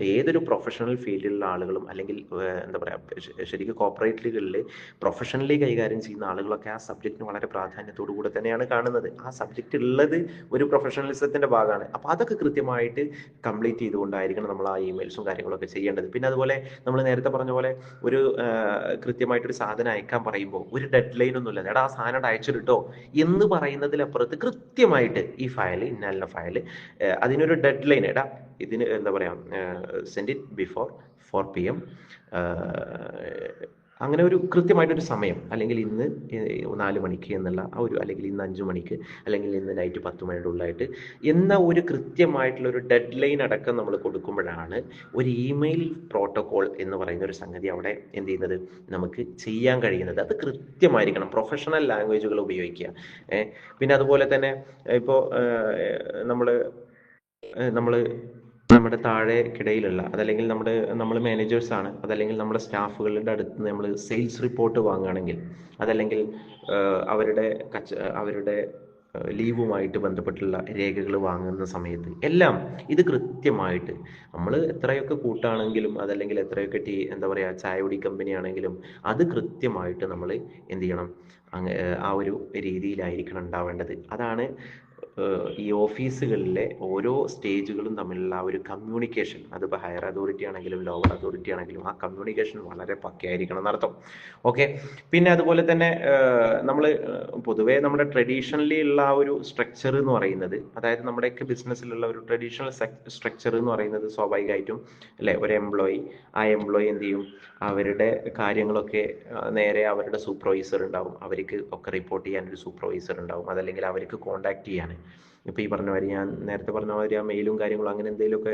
ഏതൊരു പ്രൊഫഷണൽ ഫീൽഡിലുള്ള ആളുകളും, അല്ലെങ്കിൽ എന്താ പറയുക, ശരിക്കും കോർപ്പറേറ്റുകളിൽ പ്രൊഫഷണലി കൈകാര്യം ചെയ്യുന്ന ആളുകളൊക്കെ ആ സബ്ജക്റ്റിന് വളരെ പ്രാധാന്യത്തോടു കൂടെ തന്നെയാണ് കാണുന്നത്. ആ സബ്ജക്റ്റ് ഉള്ളത് ഒരു പ്രൊഫഷണലിസത്തിൻ്റെ ഭാഗമാണ്. അപ്പോൾ അതൊക്കെ കൃത്യമായിട്ട് കംപ്ലീറ്റ് ചെയ്തുകൊണ്ടായിരിക്കണം നമ്മൾ ആ ഇമെയിൽസും കാര്യങ്ങളൊക്കെ ചെയ്യേണ്ടത്. പിന്നെ അതുപോലെ നമ്മൾ നേരത്തെ പറഞ്ഞ പോലെ ഒരു കൃത്യമായിട്ടൊരു സാധനം അയക്കാൻ പറയുമ്പോൾ ഒരു ഡെഡ് ലൈൻ ഒന്നുമില്ല, എടാ ആ സാധനം അയച്ചിട്ടോ എന്ന് പറയുന്നതിലപ്പുറത്ത് കൃത്യമായിട്ട് ഈ ഫയൽ, ഇന്ന ഫയൽ, അതിനൊരു ഡെഡ് ലൈൻ, എടാ ഇതിന് എന്താ പറയുക, സെൻഡ് ഇറ്റ് ബിഫോർ 4 PM, അങ്ങനെ ഒരു കൃത്യമായിട്ടൊരു സമയം, അല്ലെങ്കിൽ ഇന്ന് 4 മണിക്ക് എന്നുള്ള അല്ലെങ്കിൽ ഇന്ന് 5 മണിക്ക്, അല്ലെങ്കിൽ ഇന്ന് നൈറ്റ് 10 മണിയുടെ ഉള്ളിലായിട്ട് എന്ന ഒരു കൃത്യമായിട്ടുള്ള ഒരു ഡെഡ് ലൈൻ അടക്കം നമ്മൾ കൊടുക്കുമ്പോഴാണ് ഒരു ഇമെയിൽ പ്രോട്ടോകോൾ എന്ന് പറയുന്ന ഒരു സംഗതി അവിടെ എന്ത് ചെയ്യുന്നത്, നമുക്ക് ചെയ്യാൻ കഴിയുന്നത്. അത് കൃത്യമായിരിക്കണം, പ്രൊഫഷണൽ ലാംഗ്വേജുകൾ ഉപയോഗിക്കുക. പിന്നെ അതുപോലെ തന്നെ ഇപ്പോൾ നമ്മൾ നമ്മുടെ താഴെക്കിടയിലുള്ള, അതല്ലെങ്കിൽ നമ്മൾ മാനേജേഴ്സാണ്, അതല്ലെങ്കിൽ നമ്മുടെ സ്റ്റാഫുകളുടെ അടുത്ത് നിന്ന് നമ്മൾ സെയിൽസ് റിപ്പോർട്ട് വാങ്ങുകയാണെങ്കിൽ, അതല്ലെങ്കിൽ അവരുടെ ലീവുമായിട്ട് ബന്ധപ്പെട്ടുള്ള രേഖകൾ വാങ്ങുന്ന സമയത്ത് എല്ലാം ഇത് കൃത്യമായിട്ട് നമ്മൾ എത്രയൊക്കെ കൂട്ടാണെങ്കിലും, അതല്ലെങ്കിൽ എത്രയൊക്കെ എന്താ പറയുക, ചായപൊടി കമ്പനി ആണെങ്കിലും അത് കൃത്യമായിട്ട് നമ്മൾ എന്ത് ചെയ്യണം, ആ ഒരു രീതിയിലായിരിക്കണം ഉണ്ടാവേണ്ടത്. അതാണ് ഈ ഓഫീസുകളിലെ ഓരോ സ്റ്റേജുകളും തമ്മിലുള്ള ആ ഒരു കമ്മ്യൂണിക്കേഷൻ, അതിപ്പോൾ ഹയർ അതോറിറ്റി ആണെങ്കിലും ലോവർ അതോറിറ്റി ആണെങ്കിലും ആ കമ്മ്യൂണിക്കേഷൻ വളരെ പക്കയായിരിക്കണം എന്നർത്ഥം. ഓക്കെ. പിന്നെ അതുപോലെ തന്നെ നമ്മൾ പൊതുവേ നമ്മുടെ ട്രഡീഷണലി ഉള്ള ആ ഒരു സ്ട്രക്ചർ എന്ന് പറയുന്നത്, അതായത് നമ്മുടെയൊക്കെ ബിസിനസ്സിലുള്ള ഒരു ട്രഡീഷണൽ സ്ട്രക്ചർ എന്ന് പറയുന്നത് സ്വാഭാവികമായിട്ടും അല്ലേ, ഒരു ആ എംപ്ലോയി എന്ത് ചെയ്യും, അവരുടെ കാര്യങ്ങളൊക്കെ നേരെ അവരുടെ സൂപ്പർവൈസർ ഉണ്ടാവും, അവർക്ക് ഒക്കെ റിപ്പോർട്ട് ചെയ്യാൻ ഒരു സൂപ്പർവൈസർ ഉണ്ടാവും, അതല്ലെങ്കിൽ അവർക്ക് കോൺടാക്ട് ചെയ്യാൻ ഇപ്പോൾ ഈ പറഞ്ഞ മാതിരി ഞാൻ നേരത്തെ പറഞ്ഞ മാതിരി ആ മെയിലും കാര്യങ്ങളും അങ്ങനെ എന്തെങ്കിലുമൊക്കെ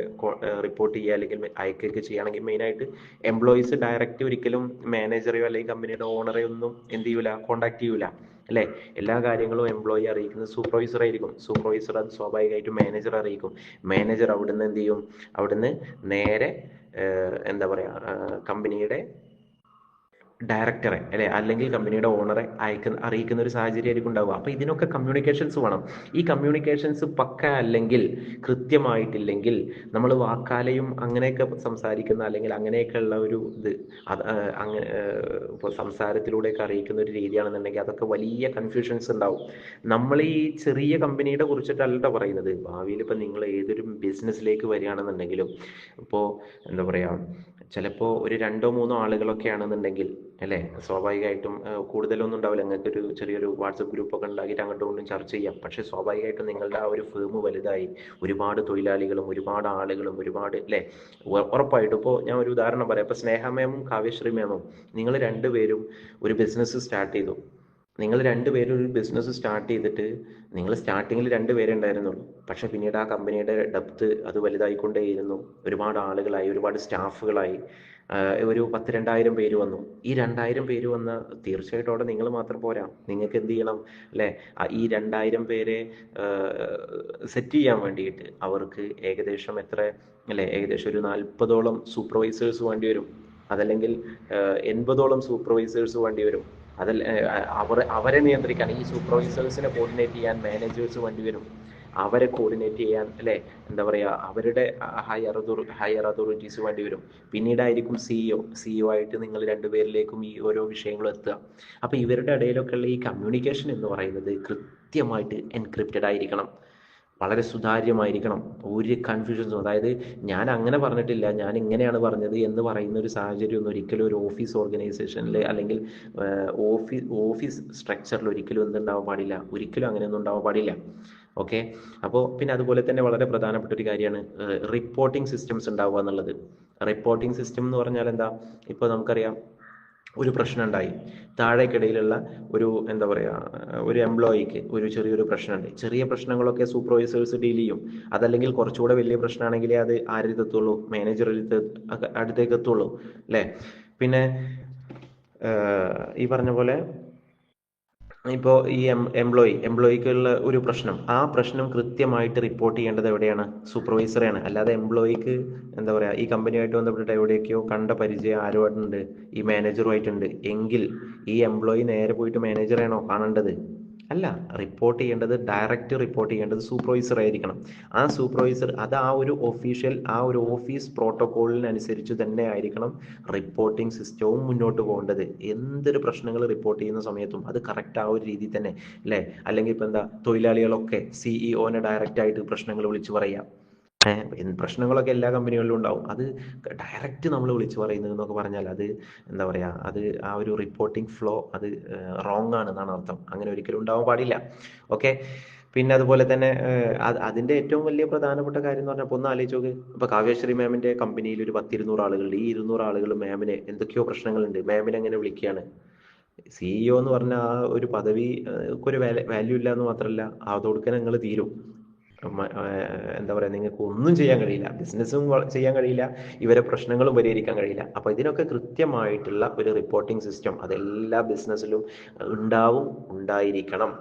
റിപ്പോർട്ട് ചെയ്യുക അല്ലെങ്കിൽ അയക്കുകയൊക്കെ ചെയ്യുകയാണെങ്കിൽ മെയിനായിട്ട് എംപ്ലോയീസ് ഡയറക്റ്റ് ഒരിക്കലും മാനേജറെയോ അല്ലെങ്കിൽ കമ്പനിയുടെ ഓണറെയോ ഒന്നും എന്ത് ചെയ്യൂല, കോൺടാക്ട് ചെയ്യൂല അല്ലേ. എല്ലാ കാര്യങ്ങളും എംപ്ലോയി അറിയിക്കുന്നത് സൂപ്പർവൈസർ ആയിരിക്കും. സൂപ്പർവൈസർ അത് സ്വാഭാവികമായിട്ടും മാനേജർ അറിയിക്കും. മാനേജർ അവിടുന്ന് എന്ത് ചെയ്യും, അവിടുന്ന് നേരെ എന്താ പറയുക, കമ്പനിയുടെ ഡയറക്ടറെ അല്ലെ അല്ലെങ്കിൽ കമ്പനിയുടെ ഓണറെ അറിയിക്കുന്ന ഒരു സാഹചര്യം ആയിരിക്കും ഉണ്ടാവുക. അപ്പൊ ഇതിനൊക്കെ കമ്മ്യൂണിക്കേഷൻസ് വേണം. ഈ കമ്മ്യൂണിക്കേഷൻസ് പക്ക അല്ലെങ്കിൽ, കൃത്യമായിട്ടില്ലെങ്കിൽ, നമ്മൾ വാക്കാലയും അങ്ങനെയൊക്കെ സംസാരിക്കുന്ന അല്ലെങ്കിൽ അങ്ങനെയൊക്കെയുള്ള ഒരു ഇത് അങ്ങനെ ഇപ്പോൾ സംസാരത്തിലൂടെയൊക്കെ അറിയിക്കുന്ന ഒരു രീതിയാണെന്നുണ്ടെങ്കിൽ അതൊക്കെ വലിയ കൺഫ്യൂഷൻസ് ഉണ്ടാവും. നമ്മൾ ഈ ചെറിയ കമ്പനിയുടെ കുറിച്ചിട്ടല്ല പറയുന്നത്. ഭാവിയിൽ ഇപ്പം നിങ്ങൾ ഏതൊരു ബിസിനസ്സിലേക്ക് വരികയാണെന്നുണ്ടെങ്കിലും, ഇപ്പോൾ എന്താ പറയുക, ചിലപ്പോൾ ഒരു 2-3 ആളുകളൊക്കെ ആണെന്നുണ്ടെങ്കിൽ അല്ലേ, സ്വാഭാവികമായിട്ടും കൂടുതലൊന്നും ഉണ്ടാവില്ല. നിങ്ങൾക്ക് ഒരു ചെറിയൊരു വാട്സപ്പ് ഗ്രൂപ്പൊക്കെ ഉണ്ടാക്കിയിട്ട് അങ്ങോട്ടും ഇങ്ങോട്ടും ചർച്ച ചെയ്യാം. പക്ഷേ സ്വാഭാവികമായിട്ടും നിങ്ങളുടെ ആ ഒരു ഫേം വലുതായി ഒരുപാട് തൊഴിലാളികളും ഒരുപാട് ആളുകളും ഒരുപാട് അല്ലേ, ഉറപ്പായിട്ടും. ഇപ്പോൾ ഞാൻ ഒരു ഉദാഹരണം പറയാം. ഇപ്പോൾ സ്നേഹ മാമും കാവ്യശ്രീ മാമും നിങ്ങൾ രണ്ടുപേരും ഒരു ബിസിനസ് സ്റ്റാർട്ട് ചെയ്തു. നിങ്ങൾ രണ്ടുപേരും ഒരു ബിസിനസ് സ്റ്റാർട്ട് ചെയ്തിട്ട് നിങ്ങൾ സ്റ്റാർട്ടിങ്ങിൽ 2 പേരേ ഉണ്ടായിരുന്നുള്ളൂ. പക്ഷെ പിന്നീട് ആ കമ്പനിയുടെ ഡെപ്ത് അത് വലുതായിക്കൊണ്ടേയിരുന്നു. ഒരുപാട് ആളുകളായി, ഒരുപാട് സ്റ്റാഫുകളായി, ഒരു 10-2000 പേര് വന്നു. ഈ 2000 പേര് വന്ന തീർച്ചയായിട്ടും അവിടെ നിങ്ങൾ മാത്രം പോരാ. നിങ്ങൾക്ക് എന്ത് ചെയ്യണം അല്ലേ, ഈ 2000 പേരെ സെറ്റ് ചെയ്യാൻ വേണ്ടിയിട്ട് അവർക്ക് ഏകദേശം എത്ര അല്ലേ, ഏകദേശം ഒരു 40ഓളം സൂപ്പർവൈസേഴ്സ് വേണ്ടി വരും. അതല്ലെങ്കിൽ 80ഓളം സൂപ്പർവൈസേഴ്സ് വേണ്ടി വരും. അതല്ല, അവരെ നിയന്ത്രിക്കാൻ ഈ സൂപ്പർവൈസേഴ്സിനെ കോർഡിനേറ്റ് ചെയ്യാൻ മാനേജേഴ്സ് വേണ്ടി വരും. അവരെ കോർഡിനേറ്റ് ചെയ്യാൻ അല്ലേ, എന്താ പറയുക, അവരുടെ ഹയർ അതോറിറ്റീസ് വേണ്ടി വരും. പിന്നീടായിരിക്കും സിഇഒ ആയിട്ട് നിങ്ങൾ രണ്ടുപേരിലേക്കും ഈ ഓരോ വിഷയങ്ങളും എത്തുക. അപ്പോൾ ഇവരുടെ ഇടയിലൊക്കെ ഉള്ള ഈ കമ്മ്യൂണിക്കേഷൻ എന്ന് പറയുന്നത് കൃത്യമായിട്ട് എൻക്രിപ്റ്റഡ് ആയിരിക്കണം, വളരെ സുതാര്യമായിരിക്കണം. ഒരു കൺഫ്യൂഷൻസും, അതായത് ഞാൻ അങ്ങനെ പറഞ്ഞിട്ടില്ല, ഞാൻ ഇങ്ങനെയാണ് പറഞ്ഞത് എന്ന് പറയുന്ന ഒരു സാഹചര്യം ഒന്നും ഒരിക്കലും ഒരു ഓഫീസ് ഓർഗനൈസേഷനിൽ അല്ലെങ്കിൽ ഓഫീസ് സ്ട്രക്ചറിൽ ഒരിക്കലും എന്തുണ്ടാവാൻ പാടില്ല, ഒരിക്കലും അങ്ങനെയൊന്നും ഉണ്ടാവാൻ പാടില്ല. ഓക്കെ. അപ്പോൾ പിന്നെ അതുപോലെ തന്നെ വളരെ പ്രധാനപ്പെട്ട ഒരു കാര്യമാണ് റിപ്പോർട്ടിംഗ് സിസ്റ്റംസ് ഉണ്ടാവുക എന്നുള്ളത്. റിപ്പോർട്ടിംഗ് സിസ്റ്റം എന്ന് പറഞ്ഞാൽ എന്താ, ഇപ്പോൾ നമുക്കറിയാം ഒരു പ്രശ്നം ഉണ്ടായി, താഴേക്കിടയിലുള്ള ഒരു എന്താ പറയുക, ഒരു എംപ്ലോയിക്ക് ഒരു ചെറിയൊരു പ്രശ്നമുണ്ട്. ചെറിയ പ്രശ്നങ്ങളൊക്കെ സൂപ്പർവൈസേഴ്സ് ഡീൽ ചെയ്യും. അതല്ലെങ്കിൽ കുറച്ചുകൂടെ വലിയ പ്രശ്നമാണെങ്കിലേ അത് ആരുടെ എത്തുള്ളൂ, മാനേജറിൽ അടുത്തേക്ക് എത്തുള്ളൂ അല്ലേ. പിന്നെ ഈ പറഞ്ഞ പോലെ ഇപ്പോൾ ഈ എംപ്ലോയിക്കുള്ള ഒരു പ്രശ്നം, ആ പ്രശ്നം കൃത്യമായിട്ട് റിപ്പോർട്ട് ചെയ്യേണ്ടത് എവിടെയാണ്, സൂപ്പർവൈസറെയാണ്. അല്ലാതെ എംപ്ലോയിക്ക് എന്താ പറയുക, ഈ കമ്പനിയായിട്ട് ബന്ധപ്പെട്ടിട്ട് എവിടെയൊക്കെയോ കണ്ട പരിചയം ആരുമായിട്ടുണ്ട്, ഈ മാനേജറുമായിട്ടുണ്ട് എങ്കിൽ ഈ എംപ്ലോയി നേരെ പോയിട്ട് മാനേജറെയാണോ കാണേണ്ടത്? അല്ല. റിപ്പോർട്ട് ചെയ്യേണ്ടത്, ഡയറക്റ്റ് റിപ്പോർട്ട് ചെയ്യേണ്ടത് സൂപ്പർവൈസർ ആയിരിക്കണം. ആ സൂപ്പർവൈസർ അത് ആ ഒരു ഒഫീഷ്യൽ, ആ ഒരു ഓഫീസ് പ്രോട്ടോക്കോളിനനുസരിച്ച് തന്നെ ആയിരിക്കണം റിപ്പോർട്ടിംഗ് സിസ്റ്റവും മുന്നോട്ട് പോകേണ്ടത്. എന്തൊരു പ്രശ്നങ്ങൾ റിപ്പോർട്ട് ചെയ്യുന്ന സമയത്തും അത് കറക്റ്റ് ആ ഒരു രീതിയിൽ തന്നെ അല്ലേ. അല്ലെങ്കിൽ ഇപ്പം എന്താ, തൊഴിലാളികളൊക്കെ സിഇഒനെ ഡയറക്റ്റ് ആയിട്ട് പ്രശ്നങ്ങൾ വിളിച്ചു പറയാം. പ്രശ്നങ്ങളൊക്കെ എല്ലാ കമ്പനികളിലും ഉണ്ടാവും. അത് ഡയറക്റ്റ് നമ്മൾ വിളിച്ചു പറയുന്നത് എന്നൊക്കെ പറഞ്ഞാൽ അത് എന്താ പറയുക, അത് ആ ഒരു റിപ്പോർട്ടിംഗ് ഫ്ലോ അത് റോങ് ആണ് എന്നാണ് അർത്ഥം. അങ്ങനെ ഒരിക്കലും ഉണ്ടാവാൻ പാടില്ല. ഓക്കെ. പിന്നെ അതുപോലെ തന്നെ അതിന്റെ ഏറ്റവും വലിയ പ്രധാനപ്പെട്ട കാര്യം എന്ന് പറഞ്ഞാൽ ഒന്ന് ആലോചിച്ച് നോക്ക്. ഇപ്പൊ കാവ്യശ്രീ മാമിന്റെ കമ്പനിയിൽ ഒരു 10-200 ആളുകളുണ്ട്. ഈ 200 ആളുകൾ മാമിന് എന്തൊക്കെയോ പ്രശ്നങ്ങളുണ്ട്, മാമിനെ എങ്ങനെ വിളിക്കുകയാണ്. സിഇഒ എന്ന് പറഞ്ഞ ആ ഒരു പദവി ഒരു വാല്യൂ ഇല്ല എന്ന് മാത്രമല്ല, അതോടുക്കാൻ നിങ്ങൾ തീരും. എന്താ പറയുക, നിങ്ങൾക്ക് ഒന്നും ചെയ്യാൻ കഴിയില്ല, ബിസിനസ്സും ചെയ്യാൻ കഴിയില്ല, ഇവരെ പ്രശ്നങ്ങളും പരിഹരിക്കാൻ കഴിയില്ല. അപ്പോൾ ഇതിനൊക്കെ കൃത്യമായിട്ടുള്ള ഒരു റിപ്പോർട്ടിംഗ് സിസ്റ്റം അതെല്ലാ ബിസിനസ്സിലും ഉണ്ടായിരിക്കണം.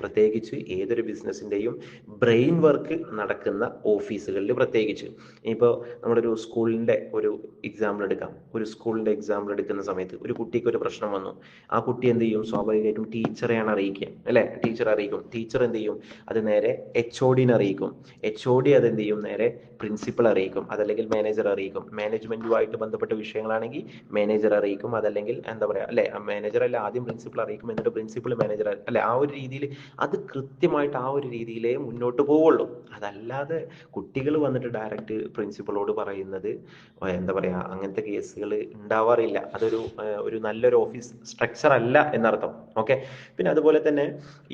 പ്രത്യേകിച്ച് ഏതൊരു ബിസിനസ്സിൻ്റെയും ബ്രെയിൻ വർക്ക് നടക്കുന്ന ഓഫീസുകളിൽ പ്രത്യേകിച്ച്. ഇപ്പോൾ നമ്മളൊരു സ്കൂളിൻ്റെ ഒരു എക്സാമ്പിൾ എടുക്കാം. ഒരു സ്കൂളിൻ്റെ എക്സാമ്പിൾ എടുക്കുന്ന സമയത്ത് ഒരു കുട്ടിക്ക് ഒരു പ്രശ്നം വന്നു. ആ കുട്ടി എന്ത് ചെയ്യും, സ്വാഭാവികമായിട്ടും ടീച്ചറെയാണ് അറിയിക്കുക അല്ലേ. ടീച്ചർ അറിയിക്കും. ടീച്ചർ എന്ത് ചെയ്യും, അത് നേരെ HODനെ അറിയിക്കും. HOD അതെന്ത് ചെയ്യും, നേരെ പ്രിൻസിപ്പൾ അറിയിക്കും. അതല്ലെങ്കിൽ മാനേജർ അറിയിക്കും. മാനേജ്മെന്റുമായിട്ട് ബന്ധപ്പെട്ട വിഷയങ്ങളാണെങ്കിൽ മാനേജർ അറിയിക്കും. അതല്ലെങ്കിൽ എന്താ പറയുക അല്ലെ, മാനേജർ അല്ല, ആദ്യം പ്രിൻസിപ്പൾ അറിയിക്കും, എന്നിട്ട് പ്രിൻസിപ്പൾ മാനേജർ അല്ലെ. ആ ഒരു രീതിയിൽ അത് കൃത്യമായിട്ട് ആ ഒരു രീതിയിലേ മുന്നോട്ട് പോവുള്ളൂ. അതല്ലാതെ കുട്ടികൾ വന്നിട്ട് ഡയറക്റ്റ് പ്രിൻസിപ്പളോട് പറയുന്നത് എന്താ പറയുക, അങ്ങനത്തെ കേസുകൾ ഉണ്ടാവാറില്ല. ഒരു നല്ലൊരു ഓഫീസ് സ്ട്രക്ചർ അല്ല എന്നർത്ഥം. ഓക്കെ. പിന്നെ അതുപോലെ തന്നെ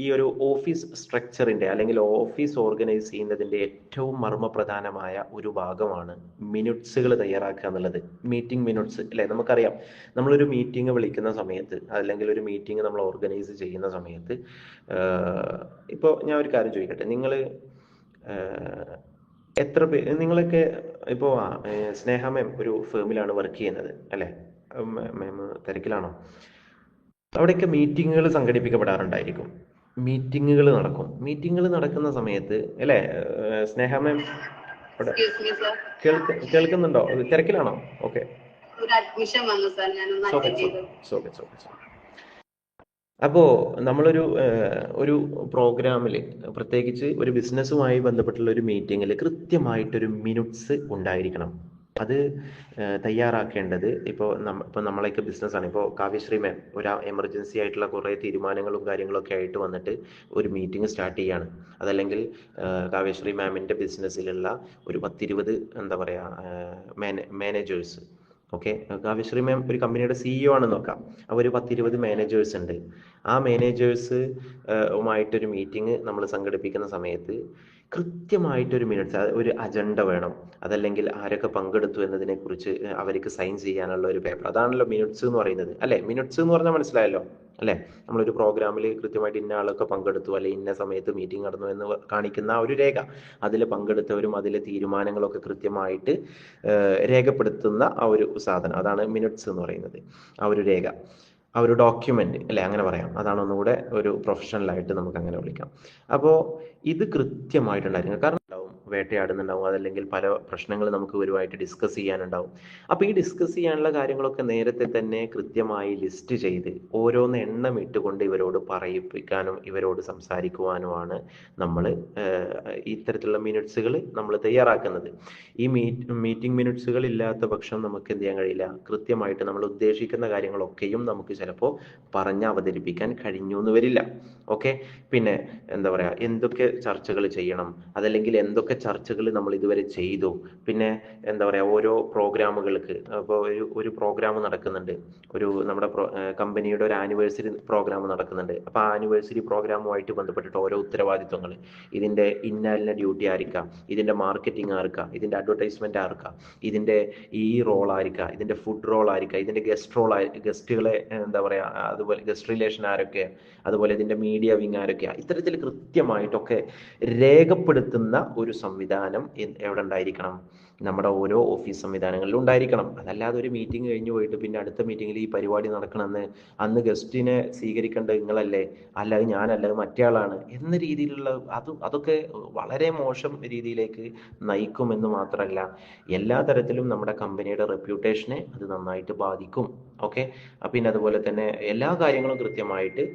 ഈ ഒരു ഓഫീസ് സ്ട്രക്ചറിന്റെ അല്ലെങ്കിൽ ഓഫീസ് ഓർഗനൈസ് ചെയ്യുന്നതിന്റെ ഏറ്റവും മർമ്മപ്രധാനമായ ഒരു ഭാഗമാണ് മിനിറ്റ്സുകൾ തയ്യാറാക്കുക എന്നുള്ളത്. മീറ്റിംഗ് മിനിറ്റ്സ് അല്ലെ. നമുക്കറിയാം, നമ്മളൊരു മീറ്റിംഗ് വിളിക്കുന്ന സമയത്ത് അല്ലെങ്കിൽ ഒരു മീറ്റിംഗ് നമ്മൾ ഓർഗനൈസ് ചെയ്യുന്ന സമയത്ത് ഇപ്പോൾ ഞാൻ ഒരു കാര്യം ചോദിക്കട്ടെ, നിങ്ങൾ എത്ര നിങ്ങളൊക്കെ ഇപ്പോൾ സ്നേഹ മാം ഒരു ഫേമിലാണ് വർക്ക് ചെയ്യുന്നത് അല്ലേ? മാം തിരക്കിലാണോ? അവിടെയൊക്കെ മീറ്റിങ്ങുകൾ സംഘടിപ്പിക്കപ്പെടാറുണ്ടായിരിക്കും. മീറ്റിങ്ങുകൾ നടക്കും. മീറ്റിങ്ങുകൾ നടക്കുന്ന സമയത്ത് അല്ലേ, സ്നേഹ മാം അവിടെ കേൾക്കുന്നുണ്ടോ? തിരക്കിലാണോ? ഓക്കെ, അപ്പോൾ നമ്മളൊരു ഒരു പ്രോഗ്രാമിൽ, പ്രത്യേകിച്ച് ഒരു ബിസിനസ്സുമായി ബന്ധപ്പെട്ടുള്ള ഒരു മീറ്റിങ്ങിൽ കൃത്യമായിട്ടൊരു മിനിറ്റ്സ് ഉണ്ടായിരിക്കണം. അത് തയ്യാറാക്കേണ്ടത് ഇപ്പോൾ നമ്മളൊക്കെ ബിസിനസ്സാണ്. ഇപ്പോൾ കാവ്യശ്രീ മാം ഒരു എമർജൻസി ആയിട്ടുള്ള കുറേ തീരുമാനങ്ങളും കാര്യങ്ങളൊക്കെ ആയിട്ട് വന്നിട്ട് ഒരു മീറ്റിംഗ് സ്റ്റാർട്ട് ചെയ്യാണ്. അതല്ലെങ്കിൽ കാവ്യശ്രീ മാമിൻ്റെ ബിസിനസ്സിലുള്ള ഒരു 10-20 എന്താ പറയുക മാനേജേഴ്സ്, ഓക്കെ, കാവ്യശ്രീ മാം ഒരു കമ്പനിയുടെ CEO ആണെന്ന് നോക്കാം. അപ്പോൾ ഒരു 10-20 മാനേജേഴ്സ് ഉണ്ട്. ആ മാനേജേഴ്സ് മായിട്ടൊരു മീറ്റിംഗ് നമ്മൾ സംഘടിപ്പിക്കുന്ന സമയത്ത് കൃത്യമായിട്ടൊരു മിനിറ്റ്സ്, ഒരു അജണ്ട വേണം. അതല്ലെങ്കിൽ ആരൊക്കെ പങ്കെടുത്തു എന്നതിനെ കുറിച്ച് അവർക്ക് സൈൻ ചെയ്യാനുള്ള ഒരു പേപ്പർ. അതാണല്ലോ മിനിറ്റ്സ് എന്ന് പറയുന്നത് അല്ലേ? മിനിറ്റ്സ് എന്ന് പറഞ്ഞാൽ മനസ്സിലായല്ലോ അല്ലേ? നമ്മളൊരു പ്രോഗ്രാമിൽ കൃത്യമായിട്ട് ഇന്ന ആളൊക്കെ പങ്കെടുത്തു, അല്ലെ ഇന്ന സമയത്ത് മീറ്റിംഗ് നടന്നു എന്ന് കാണിക്കുന്ന ആ ഒരു രേഖ, അതിൽ പങ്കെടുത്തവരും അതിലെ തീരുമാനങ്ങളൊക്കെ കൃത്യമായിട്ട് രേഖപ്പെടുത്തുന്ന ആ ഒരു സാധനം, അതാണ് മിനിറ്റ്സ് എന്ന് പറയുന്നത്. ആ ഒരു രേഖ, ആ ഒരു ഡോക്യുമെന്റ് അല്ലെ, അങ്ങനെ പറയാം. അതാണ് ഒന്നുകൂടെ ഒരു പ്രൊഫഷണലായിട്ട് നമുക്ക് അങ്ങനെ വിളിക്കാം. അപ്പോൾ ഇത് കൃത്യമായിട്ടുണ്ടായിരിക്കും. കാരണം വേട്ടയാടുന്നുണ്ടാവും, അതല്ലെങ്കിൽ പല പ്രശ്നങ്ങൾ നമുക്ക് ഇവരുമായിട്ട് ഡിസ്കസ് ചെയ്യാനുണ്ടാവും. അപ്പോൾ ഈ ഡിസ്കസ് ചെയ്യാനുള്ള കാര്യങ്ങളൊക്കെ നേരത്തെ തന്നെ കൃത്യമായി ലിസ്റ്റ് ചെയ്ത് ഓരോന്ന് എണ്ണം ഇട്ടുകൊണ്ട് ഇവരോട് പറയിപ്പിക്കാനും ഇവരോട് സംസാരിക്കുവാനുമാണ് നമ്മൾ ഇത്തരത്തിലുള്ള മിനിറ്റ്സുകൾ നമ്മൾ തയ്യാറാക്കുന്നത്. ഈ മീറ്റിംഗ് മിനിറ്റ്സുകൾ ഇല്ലാത്ത പക്ഷം നമുക്ക് എന്ത് ചെയ്യാൻ കഴിയില്ല. കൃത്യമായിട്ട് നമ്മൾ ഉദ്ദേശിക്കുന്ന കാര്യങ്ങളൊക്കെയും നമുക്ക് ചിലപ്പോൾ പറഞ്ഞ് അവതരിപ്പിക്കാൻ കഴിഞ്ഞു എന്ന് വരില്ല. ഓക്കെ, പിന്നെ എന്താ പറയുക, എന്തൊക്കെ ചർച്ചകൾ ചെയ്യണം, അതല്ലെങ്കിൽ എന്തൊക്കെ ചർച്ചകൾ നമ്മൾ ഇതുവരെ ചെയ്തു, പിന്നെ എന്താ പറയുക, ഓരോ പ്രോഗ്രാമുകൾക്ക് ഇപ്പോൾ ഒരു പ്രോഗ്രാം നടക്കുന്നുണ്ട്, നമ്മുടെ കമ്പനിയുടെ ഒരു ആനിവേഴ്സറി പ്രോഗ്രാം നടക്കുന്നുണ്ട്. അപ്പോൾ ആ ആനിവേഴ്സറി പ്രോഗ്രാമുമായിട്ട് ബന്ധപ്പെട്ടിട്ട് ഓരോ ഉത്തരവാദിത്വങ്ങൾ, ഇതിൻ്റെ ഇന്നാലിൻ്റെ ഡ്യൂട്ടി ആയിരിക്കാം, ഇതിൻ്റെ മാർക്കറ്റിംഗ് ആർക്കാം, ഇതിൻ്റെ അഡ്വർടൈസ്മെൻറ്റ് ആർക്കാം, ഇതിൻ്റെ ഈ റോൾ ആയിരിക്കാം, ഇതിൻ്റെ ഫുഡ് റോൾ ആയിരിക്കാം, ഇതിൻ്റെ ഗസ്റ്റുകളെ എന്താ പറയുക, അതുപോലെ ഗസ്റ്റ് റിലേഷൻ ആരൊക്കെ, അതുപോലെ ഇതിൻ്റെ മീഡിയ വിങ് ആരൊക്കെയാണ്, ഇത്തരത്തിൽ കൃത്യമായിട്ടൊക്കെ രേഖപ്പെടുത്തുന്ന ഒരു സംവിധാനം എവിടെ ഉണ്ടായിരിക്കണം? നമ്മുടെ ഓരോ ഓഫീസ് സംവിധാനങ്ങളിലും ഉണ്ടായിരിക്കണം. അതല്ലാതെ ഒരു മീറ്റിംഗ് കഴിഞ്ഞ് പോയിട്ട് പിന്നെ അടുത്ത മീറ്റിങ്ങിൽ ഈ പരിപാടി നടക്കണമെന്ന്, അന്ന് ഗസ്റ്റിനെ സ്വീകരിക്കേണ്ടത് നിങ്ങളല്ലേ, അല്ലാതെ ഞാനല്ല മറ്റേ ആളാണ് എന്ന രീതിയിലുള്ള അതൊക്കെ വളരെ മോശം രീതിയിലേക്ക് നയിക്കുമെന്ന് മാത്രമല്ല, എല്ലാ തരത്തിലും നമ്മുടെ കമ്പനിയുടെ റെപ്യൂട്ടേഷനെ അത് നന്നായിട്ട് ബാധിക്കും. ഓക്കെ, പിന്നെ അതുപോലെ തന്നെ എല്ലാ കാര്യങ്ങളും കൃത്യമായിട്ട്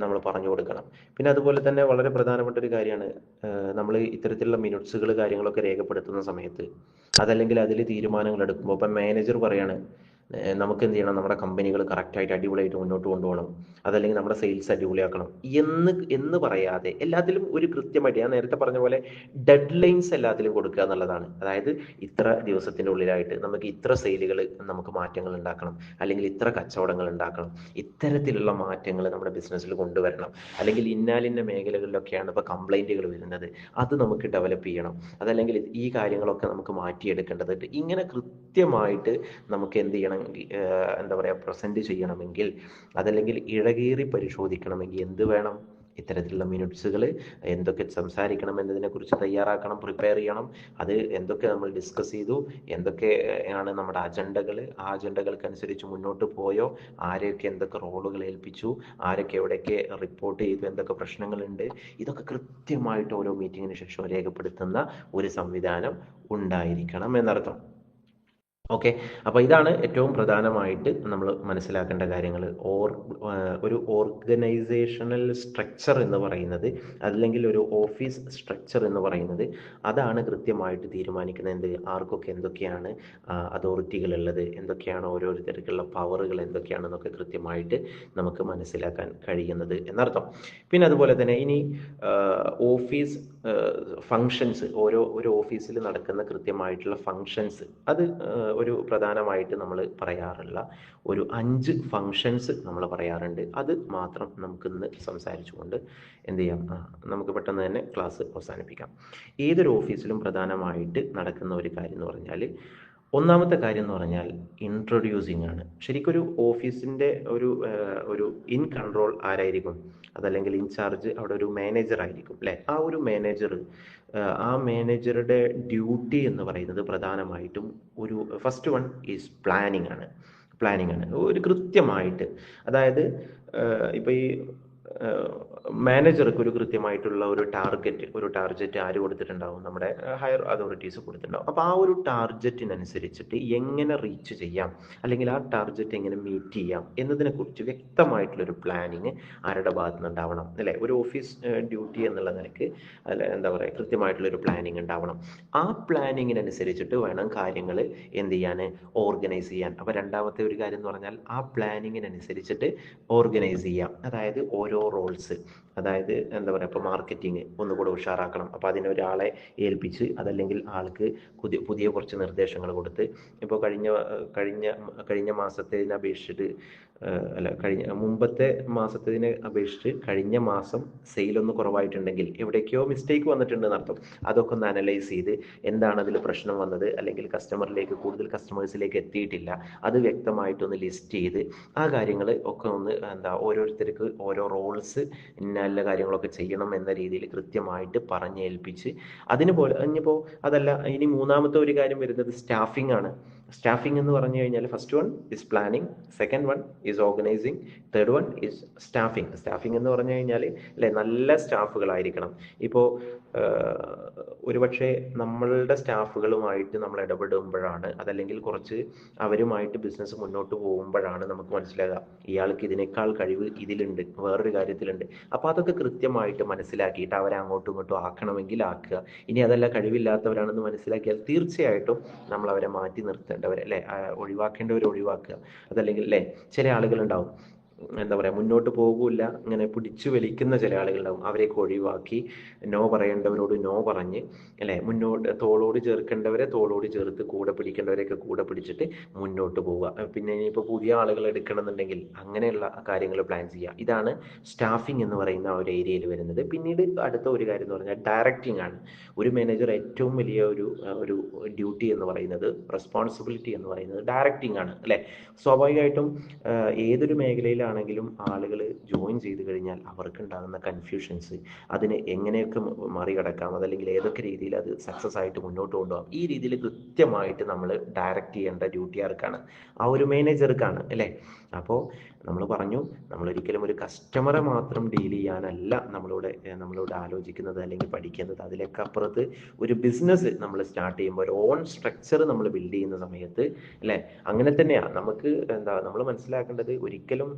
നമ്മൾ പറഞ്ഞു കൊടുക്കണം. പിന്നെ അതുപോലെ തന്നെ വളരെ പ്രധാനപ്പെട്ട ഒരു കാര്യമാണ്, നമ്മൾ ഇത്തരത്തിലുള്ള മിനിറ്റ്സുകൾ കാര്യങ്ങളൊക്കെ രേഖപ്പെടുത്തുന്ന സമയത്ത്, അതല്ലെങ്കിൽ അതിൽ തീരുമാനങ്ങൾ എടുക്കുമ്പോൾ, ഇപ്പം മാനേജർ പറയാണ് നമുക്ക് എന്ത് ചെയ്യണം, നമ്മുടെ കമ്പനികൾ കറക്റ്റായിട്ട് അടിപൊളിയായിട്ട് മുന്നോട്ട് കൊണ്ടുപോകണം, അതല്ലെങ്കിൽ നമ്മുടെ സെയിൽസ് അടിപൊളിയാക്കണം എന്ന് പറയാതെ എല്ലാത്തിലും ഒരു കൃത്യമായിട്ട്, ഞാൻ നേരത്തെ പറഞ്ഞ പോലെ ഡെഡ് ലൈൻസ് എല്ലാത്തിലും കൊടുക്കുക എന്നുള്ളതാണ്. അതായത് ഇത്ര ദിവസത്തിൻ്റെ ഉള്ളിലായിട്ട് നമുക്ക് ഇത്ര സെയിലുകൾ, നമുക്ക് മാറ്റങ്ങൾ ഉണ്ടാക്കണം, അല്ലെങ്കിൽ ഇത്ര കച്ചവടങ്ങൾ ഉണ്ടാക്കണം, ഇത്തരത്തിലുള്ള മാറ്റങ്ങൾ നമ്മുടെ ബിസിനസ്സിൽ കൊണ്ടുവരണം, അല്ലെങ്കിൽ ഇന്നാലിന്ന മേഖലകളിലൊക്കെയാണ് ഇപ്പോൾ കംപ്ലൈൻറ്റുകൾ വരുന്നത്, അത് നമുക്ക് ഡെവലപ്പ് ചെയ്യണം, അതല്ലെങ്കിൽ ഈ കാര്യങ്ങളൊക്കെ നമുക്ക് മാറ്റിയെടുക്കേണ്ടതുണ്ട്. ഇങ്ങനെ കൃത്യമായിട്ട് നമുക്ക് എന്ത് ചെയ്യണം, എന്താ പറയുക, പ്രസൻറ്റ് ചെയ്യണമെങ്കിൽ, അതല്ലെങ്കിൽ ഇഴകീറി പരിശോധിക്കണമെങ്കിൽ എന്ത് വേണം? ഇത്തരത്തിലുള്ള മിനിറ്റ്സുകൾ എന്തൊക്കെ സംസാരിക്കണം എന്നതിനെക്കുറിച്ച് തയ്യാറാക്കണം, പ്രിപ്പയർ ചെയ്യണം. അത് എന്തൊക്കെ നമ്മൾ ഡിസ്കസ് ചെയ്തു, എന്തൊക്കെ ആണ് നമ്മുടെ അജണ്ടകൾ, ആ അജണ്ടകൾക്കനുസരിച്ച് മുന്നോട്ട് പോയോ, ആരെയൊക്കെ എന്തൊക്കെ റോളുകൾ ഏൽപ്പിച്ചു, ആരൊക്കെ എവിടെയൊക്കെ റിപ്പോർട്ട് ചെയ്തു, എന്തൊക്കെ പ്രശ്നങ്ങളുണ്ട്, ഇതൊക്കെ കൃത്യമായിട്ട് ഓരോ മീറ്റിങ്ങിന് ശേഷം രേഖപ്പെടുത്തുന്ന ഒരു സംവിധാനം ഉണ്ടായിരിക്കണം എന്നർത്ഥം. ഓക്കെ, അപ്പോൾ ഇതാണ് ഏറ്റവും പ്രധാനമായിട്ട് നമ്മൾ മനസ്സിലാക്കേണ്ട കാര്യങ്ങൾ. ഒരു ഓർഗനൈസേഷണൽ സ്ട്രക്ചർ എന്ന് പറയുന്നത്, അല്ലെങ്കിൽ ഒരു ഓഫീസ് സ്ട്രക്ചർ എന്ന് പറയുന്നത്, അതാണ് കൃത്യമായിട്ട് തീരുമാനിക്കുന്നത് ആർക്കൊക്കെ എന്തൊക്കെയാണ് അതോറിറ്റികൾ ഉള്ളത്, എന്തൊക്കെയാണ് ഓരോരുത്തർക്കുള്ള പവറുകൾ എന്തൊക്കെയാണെന്നൊക്കെ കൃത്യമായിട്ട് നമുക്ക് മനസ്സിലാക്കാൻ കഴിയുന്നത് എന്നർത്ഥം. പിന്നെ അതുപോലെ തന്നെ ഇനി ഓഫീസ് ഫങ്ഷൻസ്, ഒരു ഓഫീസിൽ നടക്കുന്ന കൃത്യമായിട്ടുള്ള ഫങ്ഷൻസ്, അത് ഒരു പ്രധാനമായിട്ട് നമ്മൾ പറയാറുള്ള ഒരു 5 ഫങ്ഷൻസ് നമ്മൾ പറയാറുണ്ട്. അത് മാത്രം നമുക്കിന്ന് സംസാരിച്ചുകൊണ്ട് എന്ത് ചെയ്യാം, നമുക്ക് പെട്ടെന്ന് തന്നെ ക്ലാസ് അവസാനിപ്പിക്കാം. ഏതൊരു ഓഫീസിലും പ്രധാനമായിട്ട് നടക്കുന്ന ഒരു കാര്യം എന്ന് പറഞ്ഞാൽ, ഒന്നാമത്തെ കാര്യം എന്ന് പറഞ്ഞാൽ ഇൻട്രൊഡ്യൂസിങ് ആണ്. ശരിക്കും ഒരു ഓഫീസിൻ്റെ ഒരു ഇൻ കൺട്രോൾ ആരായിരിക്കും? അതല്ലെങ്കിൽ ഇൻചാർജ് അവിടെ ഒരു മാനേജർ ആയിരിക്കും അല്ലേ? ആ ഒരു മാനേജർ, ആ മാനേജറുടെ ഡ്യൂട്ടി എന്ന് പറയുന്നത് പ്രധാനമായിട്ടും ഒരു ഫസ്റ്റ് വൺ ഈസ് പ്ലാനിങ് ആണ് ഒരു കൃത്യമായിട്ട്. അതായത് ഇപ്പോൾ ഈ മാനേജർക്ക് ഒരു കൃത്യമായിട്ടുള്ള ഒരു ടാർഗറ്റ് ആര് കൊടുത്തിട്ടുണ്ടാവും? നമ്മുടെ ഹയർ അതോറിറ്റീസ് കൊടുത്തിട്ടുണ്ടാവും. അപ്പോൾ ആ ഒരു ടാർഗറ്റിനനുസരിച്ചിട്ട് എങ്ങനെ റീച്ച് ചെയ്യാം, അല്ലെങ്കിൽ ആ ടാർഗറ്റ് എങ്ങനെ മീറ്റ് ചെയ്യാം എന്നതിനെക്കുറിച്ച് വ്യക്തമായിട്ടുള്ളൊരു പ്ലാനിങ് ആരുടെ ഭാഗത്തു നിന്നുണ്ടാവണം അല്ലേ? ഒരു ഓഫീസ് ഡ്യൂട്ടി എന്നുള്ള നിലയ്ക്ക് അല്ല, എന്താ പറയുക, കൃത്യമായിട്ടുള്ളൊരു പ്ലാനിങ് ഉണ്ടാവണം. ആ പ്ലാനിങ്ങിനനുസരിച്ചിട്ട് വേണം കാര്യങ്ങൾ എന്ത് ചെയ്യാൻ, ഓർഗനൈസ് ചെയ്യാൻ. അപ്പോൾ രണ്ടാമത്തെ ഒരു കാര്യം എന്ന് പറഞ്ഞാൽ ആ പ്ലാനിങ്ങിനനുസരിച്ചിട്ട് ഓർഗനൈസ് ചെയ്യാം. അതായത് ഓരോ റോൾസ്, അതായത് എന്താ പറയുക, ഇപ്പോൾ മാർക്കറ്റിംഗ് ഒന്നുകൂടെ ഉഷാറാക്കണം. അപ്പോൾ അതിനൊരാളെ ഏൽപ്പിച്ച്, അതല്ലെങ്കിൽ ആൾക്ക് പുതിയ പുതിയ കുറച്ച് നിർദ്ദേശങ്ങൾ കൊടുത്ത്, ഇപ്പോൾ കഴിഞ്ഞ കഴിഞ്ഞ മാസത്തേതിനെ അപേക്ഷിച്ചിട്ട് അല്ല കഴിഞ്ഞ മുമ്പത്തെ മാസത്തേതിനെ അപേക്ഷിച്ച് കഴിഞ്ഞ മാസം സെയിലൊന്ന് കുറവായിട്ടുണ്ടെങ്കിൽ എവിടേക്കോ മിസ്റ്റേക്ക് വന്നിട്ടുണ്ടെന്ന് അർത്ഥം. അതൊക്കെ ഒന്ന് അനലൈസ് ചെയ്ത് എന്താണ് അതിൽ പ്രശ്നം വന്നത്, അല്ലെങ്കിൽ കൂടുതൽ കസ്റ്റമേഴ്സിലേക്ക് എത്തിയിട്ടില്ല, അത് വ്യക്തമായിട്ടൊന്ന് ലിസ്റ്റ് ചെയ്ത് ആ കാര്യങ്ങൾ ഒക്കെ ഒന്ന് ഓരോരുത്തർക്ക് ഓരോ റോൾസ് നല്ല കാര്യങ്ങളൊക്കെ ചെയ്യണം എന്ന രീതിയിൽ കൃത്യമായിട്ട് പറഞ്ഞേൽപ്പിച്ച് ഇനിയിപ്പോൾ അതല്ല, ഇനി മൂന്നാമത്തെ ഒരു കാര്യം വരുന്നത് സ്റ്റാഫിംഗ് ആണ്. സ്റ്റാഫിംഗ് എന്ന് പറഞ്ഞു കഴിഞ്ഞാൽ first one is planning, second one is organising, third one is staffing എന്ന് പറഞ്ഞു കഴിഞ്ഞാൽ അല്ലേ, നല്ല സ്റ്റാഫുകളായിരിക്കണം. ഇപ്പോൾ ഒരുപക്ഷെ നമ്മളുടെ സ്റ്റാഫുകളുമായിട്ട് നമ്മൾ ഇടപെടുമ്പോഴാണ്, അതല്ലെങ്കിൽ കുറച്ച് അവരുമായിട്ട് ബിസിനസ് മുന്നോട്ട് പോകുമ്പോഴാണ് നമുക്ക് മനസ്സിലാകുക ഇയാൾക്ക് ഇതിനേക്കാൾ കഴിവ് ഇതിലുണ്ട്, വേറൊരു കാര്യത്തിലുണ്ട്. അപ്പോൾ അതൊക്കെ കൃത്യമായിട്ട് മനസ്സിലാക്കിയിട്ട് അവരെ അങ്ങോട്ടും ഇങ്ങോട്ടും ആക്കണമെങ്കിൽ ആക്കുക. ഇനി അതല്ല, കഴിവില്ലാത്തവരാണെന്ന് മനസ്സിലാക്കിയാൽ തീർച്ചയായിട്ടും നമ്മൾ അവരെ മാറ്റി നിർത്തേണ്ടവരെ ഒഴിവാക്കേണ്ടവരെ ഒഴിവാക്കുക. അതല്ലെങ്കിൽ ചില ആളുകളുണ്ടാവും, എന്താ പറയുക, മുന്നോട്ട് പോകില്ല, ഇങ്ങനെ പിടിച്ചു വലിക്കുന്ന ചില ആളുകളുണ്ടാവും. അവരെയൊക്കെ ഒഴിവാക്കി നോ പറയേണ്ടവരോട് നോ പറഞ്ഞ് മുന്നോട്ട് തോളോട് ചേർക്കേണ്ടവരെ തോളോട് ചേർത്ത്, കൂടെ പിടിക്കേണ്ടവരെയൊക്കെ കൂടെ പിടിച്ചിട്ട് മുന്നോട്ട് പോവുക. പിന്നെ ഇനിയിപ്പോൾ പുതിയ ആളുകൾ എടുക്കണമെന്നുണ്ടെങ്കിൽ അങ്ങനെയുള്ള കാര്യങ്ങൾ പ്ലാൻ ചെയ്യുക. ഇതാണ് സ്റ്റാഫിംഗ് എന്ന് പറയുന്ന ആ ഒരു ഏരിയയിൽ വരുന്നത്. പിന്നീട് അടുത്ത ഒരു കാര്യം എന്ന് പറഞ്ഞാൽ ഡയറക്റ്റിംഗ് ആണ്. ഒരു മാനേജർ ഏറ്റവും വലിയ ഒരു ഡ്യൂട്ടി എന്ന് പറയുന്നത്, റെസ്പോൺസിബിലിറ്റി എന്ന് പറയുന്നത് ഡയറക്റ്റിംഗ് ആണ് അല്ലേ? സ്വാഭാവികമായിട്ടും ഏതൊരു മേഖലയിലാണെങ്കിലും ആളുകൾ ജോയിൻ ചെയ്ത് കഴിഞ്ഞാൽ അവർക്കുണ്ടാകുന്ന കൺഫ്യൂഷൻസ്, അതിന് എങ്ങനെയൊക്കെ മറികടക്കാം, അതല്ലെങ്കിൽ ഏതൊക്കെ രീതിയിൽ അത് സക്സസ് ആയിട്ട് മുന്നോട്ട് കൊണ്ടുപോകാം, ഈ രീതിയിൽ കൃത്യമായിട്ട് നമ്മൾ ഡയറക്റ്റ് ചെയ്യേണ്ട ഡ്യൂട്ടി ആർക്കാണ്? ആ ഒരു മാനേജർക്കാണ് അല്ലേ? അപ്പോൾ നമ്മൾ പറഞ്ഞു, നമ്മളൊരിക്കലും ഒരു കസ്റ്റമറെ മാത്രം ഡീൽ ചെയ്യാനല്ല നമ്മളോട് ആലോചിക്കുന്നത് അല്ലെങ്കിൽ പഠിക്കുന്നത്. അതിലൊക്കെ അപ്പുറത്ത് ഒരു ബിസിനസ് നമ്മൾ സ്റ്റാർട്ട് ചെയ്യുമ്പോൾ ഒരു ഓൺ സ്ട്രക്ചർ നമ്മൾ ബിൽഡ് ചെയ്യുന്ന സമയത്ത് അങ്ങനെ തന്നെയാണ് നമ്മൾ മനസ്സിലാക്കേണ്ടത്. ഒരിക്കലും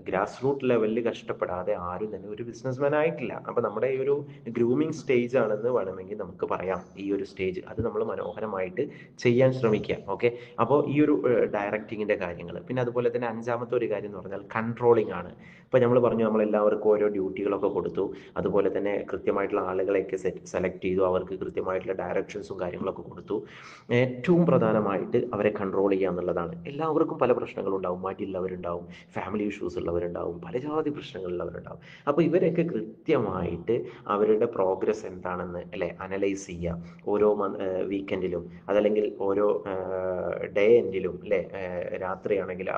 ഗ്രാസ് റൂട്ട് ലെവലിൽ കഷ്ടപ്പെടാതെ ആരും തന്നെ ഒരു ബിസിനസ്മാൻ ആയിട്ടില്ല. അപ്പോൾ നമ്മുടെ ഈ ഒരു ഗ്രൂമിങ് സ്റ്റേജ് ആണെന്ന് വേണമെങ്കിൽ നമുക്ക് പറയാം. ഈ ഒരു സ്റ്റേജ് അത് നമ്മൾ മനോഹരമായിട്ട് ചെയ്യാൻ ശ്രമിക്കുക. ഓക്കെ, അപ്പോൾ ഈ ഒരു ഡയറക്റ്റിങ്ങിൻ്റെ കാര്യങ്ങൾ. പിന്നെ അതുപോലെ തന്നെ അഞ്ചാമത്തെ ഒരു കാര്യം എന്ന് പറഞ്ഞാൽ കൺട്രോളിംഗ് ആണ്. ഇപ്പോൾ നമ്മൾ പറഞ്ഞു, നമ്മളെല്ലാവർക്കും ഓരോ ഡ്യൂട്ടികളൊക്കെ കൊടുത്തു, അതുപോലെ തന്നെ കൃത്യമായിട്ടുള്ള ആളുകളെയൊക്കെ സെലക്ട് ചെയ്തു, അവർക്ക് കൃത്യമായിട്ടുള്ള ഡയറക്ഷൻസും കാര്യങ്ങളൊക്കെ കൊടുത്തു. ഏറ്റവും പ്രധാനമായിട്ട് അവരെ കൺട്രോൾ ചെയ്യുക എന്നുള്ളതാണ്. എല്ലാവർക്കും പല പ്രശ്നങ്ങളുണ്ടാവും, മാറ്റിയുള്ളവരുണ്ടാവും, ഫാമിലി ഇഷ്യൂസ് ഉള്ളവരുണ്ടാവും, പല ജാതി പ്രശ്നങ്ങളുള്ളവരുണ്ടാവും. അപ്പോൾ ഇവരൊക്കെ കൃത്യമായിട്ട് അവരുടെ പ്രോഗ്രസ് എന്താണെന്ന് അനലൈസ് ചെയ്യുക. ഓരോ വീക്കെൻഡിലും, അതല്ലെങ്കിൽ ഓരോ ഡേ എൻഡിലും രാത്രിയാണെങ്കിൽ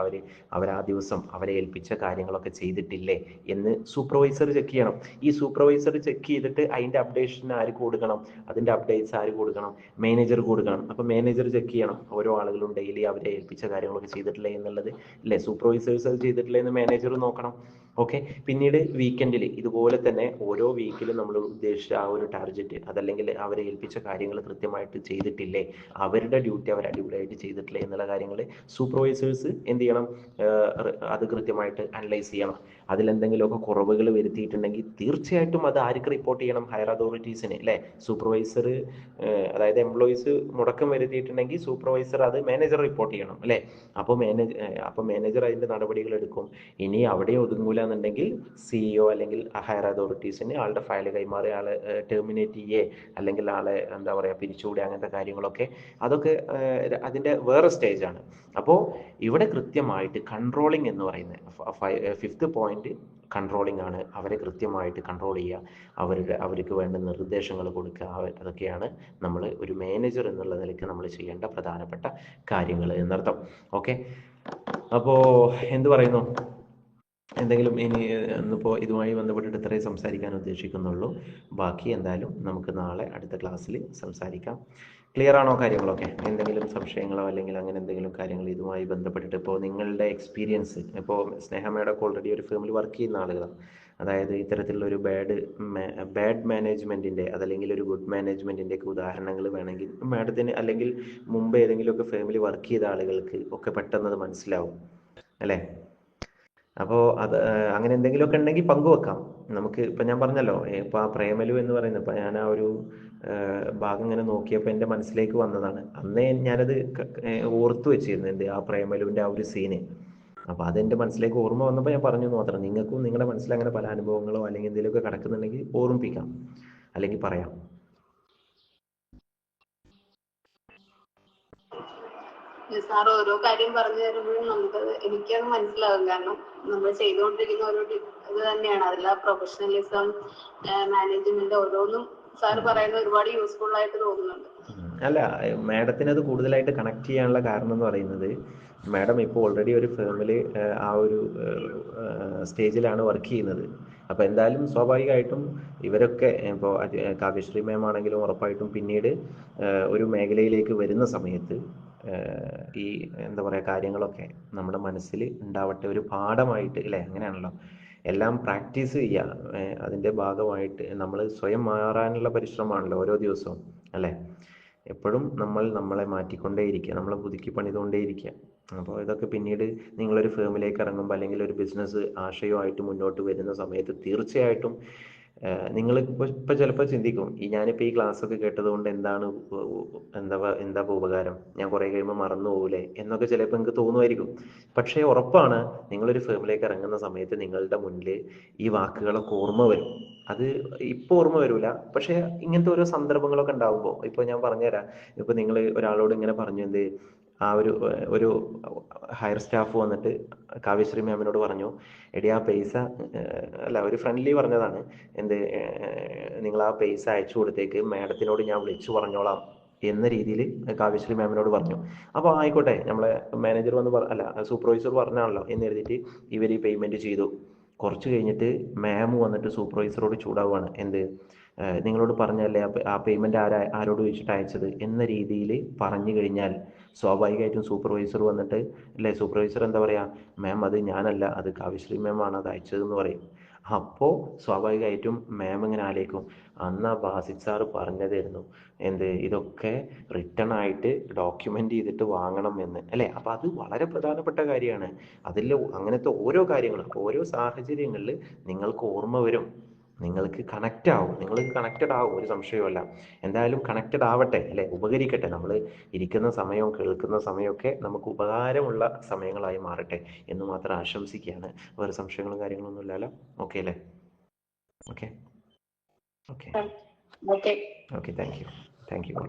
അവർ ആ ദിവസം അവരെ ഏൽപ്പിച്ച കാര്യങ്ങളൊക്കെ ചെയ്തിട്ടില്ലേ എന്ന് സൂപ്പർവൈസർ ചെക്ക് ചെയ്യണം. ഈ സൂപ്പർവൈസർ ചെക്ക് ചെയ്തിട്ട് അതിൻ്റെ അപ്ഡേഷൻ ആർക്ക് കൊടുക്കണം, അതിൻ്റെ അപ്ഡേറ്റ്സ് ആര് കൊടുക്കണം? മാനേജർ കൊടുക്കണം. അപ്പോൾ മാനേജർ ചെക്ക് ചെയ്യണം ഓരോ ആളുകളും ഡെയിലി അവരെ ഏൽപ്പിച്ച കാര്യങ്ങളൊക്കെ ചെയ്തിട്ടില്ലേ എന്നുള്ളത്. സൂപ്പർവൈസേഴ്സ് അത് ചെയ്തിട്ടില്ലേ എന്ന് മാനേജർ നോക്കണം. ഓക്കെ, പിന്നീട് വീക്കെൻഡിൽ ഇതുപോലെ തന്നെ ഓരോ വീക്കിലും നമ്മൾ ഉദ്ദേശിച്ച ആ ഒരു ടാർഗറ്റ്, അതല്ലെങ്കിൽ അവരെ ഏൽപ്പിച്ച കാര്യങ്ങൾ കൃത്യമായിട്ട് ചെയ്തിട്ടില്ലേ, അവരുടെ ഡ്യൂട്ടി അവർ അടിപൊളിയായിട്ട് ചെയ്തിട്ടില്ലേ എന്നുള്ള കാര്യങ്ങൾ സൂപ്പർവൈസേഴ്സ് എന്ത് ചെയ്യണം? അത് കൃത്യമായിട്ട് അനലൈസ് ചെയ്യണം. അതിലെന്തെങ്കിലുമൊക്കെ കുറവുകൾ വരുത്തിയിട്ടുണ്ടെങ്കിൽ തീർച്ചയായിട്ടും അത് ആർക്ക് റിപ്പോർട്ട് ചെയ്യണം? ഹയർ അതോറിറ്റീസിന് സൂപ്പർവൈസർ, അതായത് എംപ്ലോയീസ് മുടക്കം വരുത്തിയിട്ടുണ്ടെങ്കിൽ സൂപ്പർവൈസർ അത് മാനേജർ റിപ്പോർട്ട് ചെയ്യണം അപ്പോൾ മാനേജർ അതിൻ്റെ നടപടികൾ എടുക്കും. ഇനി അവിടെ ഒതുങ്ങൂല എന്നുണ്ടെങ്കിൽ CEO അല്ലെങ്കിൽ ഹയർ അതോറിറ്റീസിന് ആളുടെ ഫയൽ കൈമാറി ആളെ ടെർമിനേറ്റ് ചെയ്യേ അല്ലെങ്കിൽ ആളെ എന്താ പറയുക പിരിച്ചുകൂടെ അങ്ങനത്തെ കാര്യങ്ങളൊക്കെ അതൊക്കെ അതിൻ്റെ വേറെ സ്റ്റേജാണ്. അപ്പോൾ ഇവിടെ കൃത്യമായിട്ട് കൺട്രോളിങ് എന്ന് പറയുന്നത് 5th പോയിന്റ് കൺട്രോളിങ് ആണ്. അവരെ കൃത്യമായിട്ട് കൺട്രോൾ ചെയ്യുക, അവർക്ക് വേണ്ട നിർദ്ദേശങ്ങൾ കൊടുക്കുക, അതൊക്കെയാണ് നമ്മൾ ഒരു മാനേജർ എന്നുള്ള നിലയ്ക്ക് നമ്മൾ ചെയ്യേണ്ട പ്രധാനപ്പെട്ട കാര്യങ്ങൾ എന്നർത്ഥം. ഓക്കെ, അപ്പോൾ എന്ത് പറയുന്നു? എന്തെങ്കിലും ഇനി ഇന്നിപ്പോൾ ഇതുമായി ബന്ധപ്പെട്ടിട്ട് ഇത്രയും സംസാരിക്കാൻ ഉദ്ദേശിക്കുന്നുള്ളൂ. ബാക്കി എന്തായാലും നമുക്ക് നാളെ അടുത്ത ക്ലാസ്സിൽ സംസാരിക്കാം. ക്ലിയർ ആണോ കാര്യങ്ങളൊക്കെ? എന്തെങ്കിലും സംശയങ്ങളോ അല്ലെങ്കിൽ അങ്ങനെ എന്തെങ്കിലും കാര്യങ്ങൾ ഇതുമായി ബന്ധപ്പെട്ടിട്ട് ഇപ്പോൾ നിങ്ങളുടെ എക്സ്പീരിയൻസ്, ഇപ്പോൾ സ്നേഹമേടൊക്കെ ഓൾറെഡി ഒരു ഫേമിൽ വർക്ക് ചെയ്യുന്ന ആളുകളാണ്. അതായത് ഇത്തരത്തിലുള്ള ഒരു ബാഡ് മാനേജ്മെൻറ്റിൻ്റെ അതല്ലെങ്കിൽ ഒരു ഗുഡ് മാനേജ്മെൻറ്റിൻ്റെയൊക്കെ ഉദാഹരണങ്ങൾ വേണമെങ്കിൽ മാഡത്തിന് അല്ലെങ്കിൽ മുമ്പ് ഏതെങ്കിലുമൊക്കെ ഫേമിൽ വർക്ക് ചെയ്ത ആളുകൾക്ക് ഒക്കെ പെട്ടെന്ന് അത് മനസ്സിലാവും അല്ലേ? അപ്പോൾ അത് അങ്ങനെ എന്തെങ്കിലുമൊക്കെ ഉണ്ടെങ്കിൽ പങ്കുവെക്കാം നമുക്ക്. ഇപ്പം ഞാൻ പറഞ്ഞല്ലോ, ഇപ്പോൾ ആ പ്രേമലു എന്ന് പറയുന്നത്, ഇപ്പം ഞാൻ ആ ഒരു ഭാഗം ഇങ്ങനെ നോക്കിയപ്പോൾ എൻ്റെ മനസ്സിലേക്ക് വന്നതാണ്. അന്നേ ഞാനത് ഓർത്തു വെച്ചിരുന്നു, എന്ത് ആ പ്രേമലുവിൻ്റെ ആ ഒരു സീന്. അപ്പോൾ അതെൻ്റെ മനസ്സിലേക്ക് ഓർമ്മ വന്നപ്പോൾ ഞാൻ പറഞ്ഞു എന്ന് മാത്രം. നിങ്ങൾക്കും നിങ്ങളുടെ മനസ്സിൽ അങ്ങനെ പല അനുഭവങ്ങളോ അല്ലെങ്കിൽ എന്തെങ്കിലുമൊക്കെ കിടക്കുന്നുണ്ടെങ്കിൽ ഓർമ്മിപ്പിക്കാം അല്ലെങ്കിൽ പറയാം. സാർ ഓരോ കാര്യം പറഞ്ഞു തരുമ്പോഴും എനിക്കത് മനസ്സിലാകും. കാരണം നമ്മൾ ചെയ്തുകൊണ്ടിരിക്കുന്ന ഓരോ ഇത് തന്നെയാണ്. അതിൽ ആ പ്രൊഫഷണലിസം, മാനേജ്മെന്റ് ഓരോന്നും സാർ പറയുന്നത് ഒരുപാട് യൂസ്ഫുൾ ആയിട്ട് തോന്നുന്നുണ്ട്. അല്ല, മാഡത്തിന് അത് കൂടുതലായിട്ട് കണക്ട് ചെയ്യാനുള്ള കാരണം എന്ന് പറയുന്നത്, മാഡം ഇപ്പോൾ ഓൾറെഡി ഒരു ഫേമിൽ ആ ഒരു സ്റ്റേജിലാണ് വർക്ക് ചെയ്യുന്നത്. അപ്പോൾ എന്തായാലും സ്വാഭാവികമായിട്ടും ഇവരൊക്കെ ഇപ്പോൾ കാവ്യശ്രീ മാം ആണെങ്കിലും ഉറപ്പായിട്ടും പിന്നീട് ഒരു മേഖലയിലേക്ക് വരുന്ന സമയത്ത് ഈ എന്താ പറയുക കാര്യങ്ങളൊക്കെ നമ്മുടെ മനസ്സിൽ ഉണ്ടാവട്ടെ, ഒരു പാഠമായിട്ട് അല്ലേ? അങ്ങനെയാണല്ലോ, എല്ലാം പ്രാക്ടീസ് ചെയ്യുക. അതിൻ്റെ ഭാഗമായിട്ട് നമ്മൾ സ്വയം മാറാനുള്ള പരിശ്രമമാണല്ലോ ഓരോ ദിവസവും അല്ലേ? എപ്പോഴും നമ്മളെ മാറ്റിക്കൊണ്ടേയിരിക്കുക, നമ്മളെ പുതുക്കി പണിതുകൊണ്ടേയിരിക്കുക. അപ്പോൾ ഇതൊക്കെ പിന്നീട് നിങ്ങളൊരു ഫേമിലേക്ക് ഇറങ്ങുമ്പോൾ അല്ലെങ്കിൽ ഒരു ബിസിനസ് ആശയമായിട്ട് മുന്നോട്ട് വരുന്ന സമയത്ത് തീർച്ചയായിട്ടും നിങ്ങൾ ഇപ്പോൾ ചിലപ്പോൾ ചിന്തിക്കും, ഞാനിപ്പോൾ ഈ ക്ലാസ്സൊക്കെ കേട്ടതുകൊണ്ട് എന്താ ഉപകാരം, ഞാൻ കുറേ കഴിയുമ്പോൾ മറന്നു പോകൂലേ എന്നൊക്കെ ചിലപ്പോൾ നിങ്ങൾക്ക് തോന്നുമായിരിക്കും. പക്ഷേ ഉറപ്പാണ്, നിങ്ങളൊരു ഫേമിലേക്ക് ഇറങ്ങുന്ന സമയത്ത് നിങ്ങളുടെ മുന്നിൽ ഈ വാക്കുകളൊക്കെ ഓർമ്മ വരും. അത് ഇപ്പോൾ ഓർമ്മ വരില്ല, പക്ഷേ ഇങ്ങനത്തെ ഓരോ സന്ദർഭങ്ങളൊക്കെ ഉണ്ടാകുമ്പോൾ, ഇപ്പോൾ ഞാൻ പറഞ്ഞുതരാം. ഇപ്പോൾ നിങ്ങൾ ഒരാളോട് ഇങ്ങനെ പറഞ്ഞു, എന്ത് ആ ഒരു ഹയർ സ്റ്റാഫ് വന്നിട്ട് കാവ്യശ്രീ മാമിനോട് പറഞ്ഞു, എടി ആ പൈസ അല്ല, ഒരു ഫ്രണ്ട്ലി പറഞ്ഞതാണ്, എന്ത് നിങ്ങൾ ആ പൈസ അയച്ചു കൊടുത്തേക്ക്, മാഡത്തിനോട് ഞാൻ വിളിച്ചു പറഞ്ഞോളാം എന്ന രീതിയിൽ കാവ്യശ്രീ മാമിനോട് പറഞ്ഞു. അപ്പോൾ ആയിക്കോട്ടെ, നമ്മളെ മാനേജർ അല്ല സൂപ്പർവൈസർ പറഞ്ഞാണല്ലോ എന്ന് എഴുതിയിട്ട് ഇവർ ഈ പേയ്മെൻറ്റ് ചെയ്തു. കുറച്ച് കഴിഞ്ഞിട്ട് മാം വന്നിട്ട് സൂപ്പർവൈസറോട് ചൂടാവുകയാണ്, എന്ത് നിങ്ങളോട് പറഞ്ഞല്ലേ ആ പേയ്മെൻറ്റ് ആരോട് ചോദിച്ചിട്ട് അയച്ചത് എന്ന രീതിയിൽ പറഞ്ഞു കഴിഞ്ഞാൽ സ്വാഭാവികമായിട്ടും സൂപ്പർവൈസർ വന്നിട്ട് അല്ലേ, സൂപ്പർവൈസർ എന്താ പറയുക, മാം അത് ഞാനല്ല, അത് കാവ്യശ്രീ മാം ആണ് അത് അയച്ചതെന്ന് പറയും. അപ്പോൾ സ്വാഭാവികമായിട്ടും മാം ഇങ്ങനെ ആലോചിക്കും, അന്ന് ആ ബാസിക് സാറ് പറഞ്ഞതായിരുന്നു ഇതൊക്കെ റിട്ടേൺ ആയിട്ട് ഡോക്യുമെൻ്റ് ചെയ്തിട്ട് വാങ്ങണം എന്ന് അല്ലേ? അപ്പോൾ അത് വളരെ പ്രധാനപ്പെട്ട കാര്യമാണ്. അതിൽ അങ്ങനത്തെ ഓരോ കാര്യങ്ങളും ഓരോ സാഹചര്യങ്ങളിൽ നിങ്ങൾക്ക് ഓർമ്മ വരും, നിങ്ങൾക്ക് കണക്റ്റഡ് ആവും, ഒരു സംശയവുമല്ല. എന്തായാലും കണക്റ്റഡ് ആവട്ടെ അല്ലേ, ഉപകരിക്കട്ടെ. നമ്മൾ ഇരിക്കുന്ന സമയവും കേൾക്കുന്ന സമയമൊക്കെ നമുക്ക് ഉപകാരമുള്ള സമയങ്ങളായി മാറട്ടെ എന്ന് മാത്രം ആശംസിക്കുകയാണ്. വേറെ സംശയങ്ങളും കാര്യങ്ങളൊന്നും ഇല്ലല്ലോ? ഓക്കെ അല്ലേ? Okay okay okay, thank you.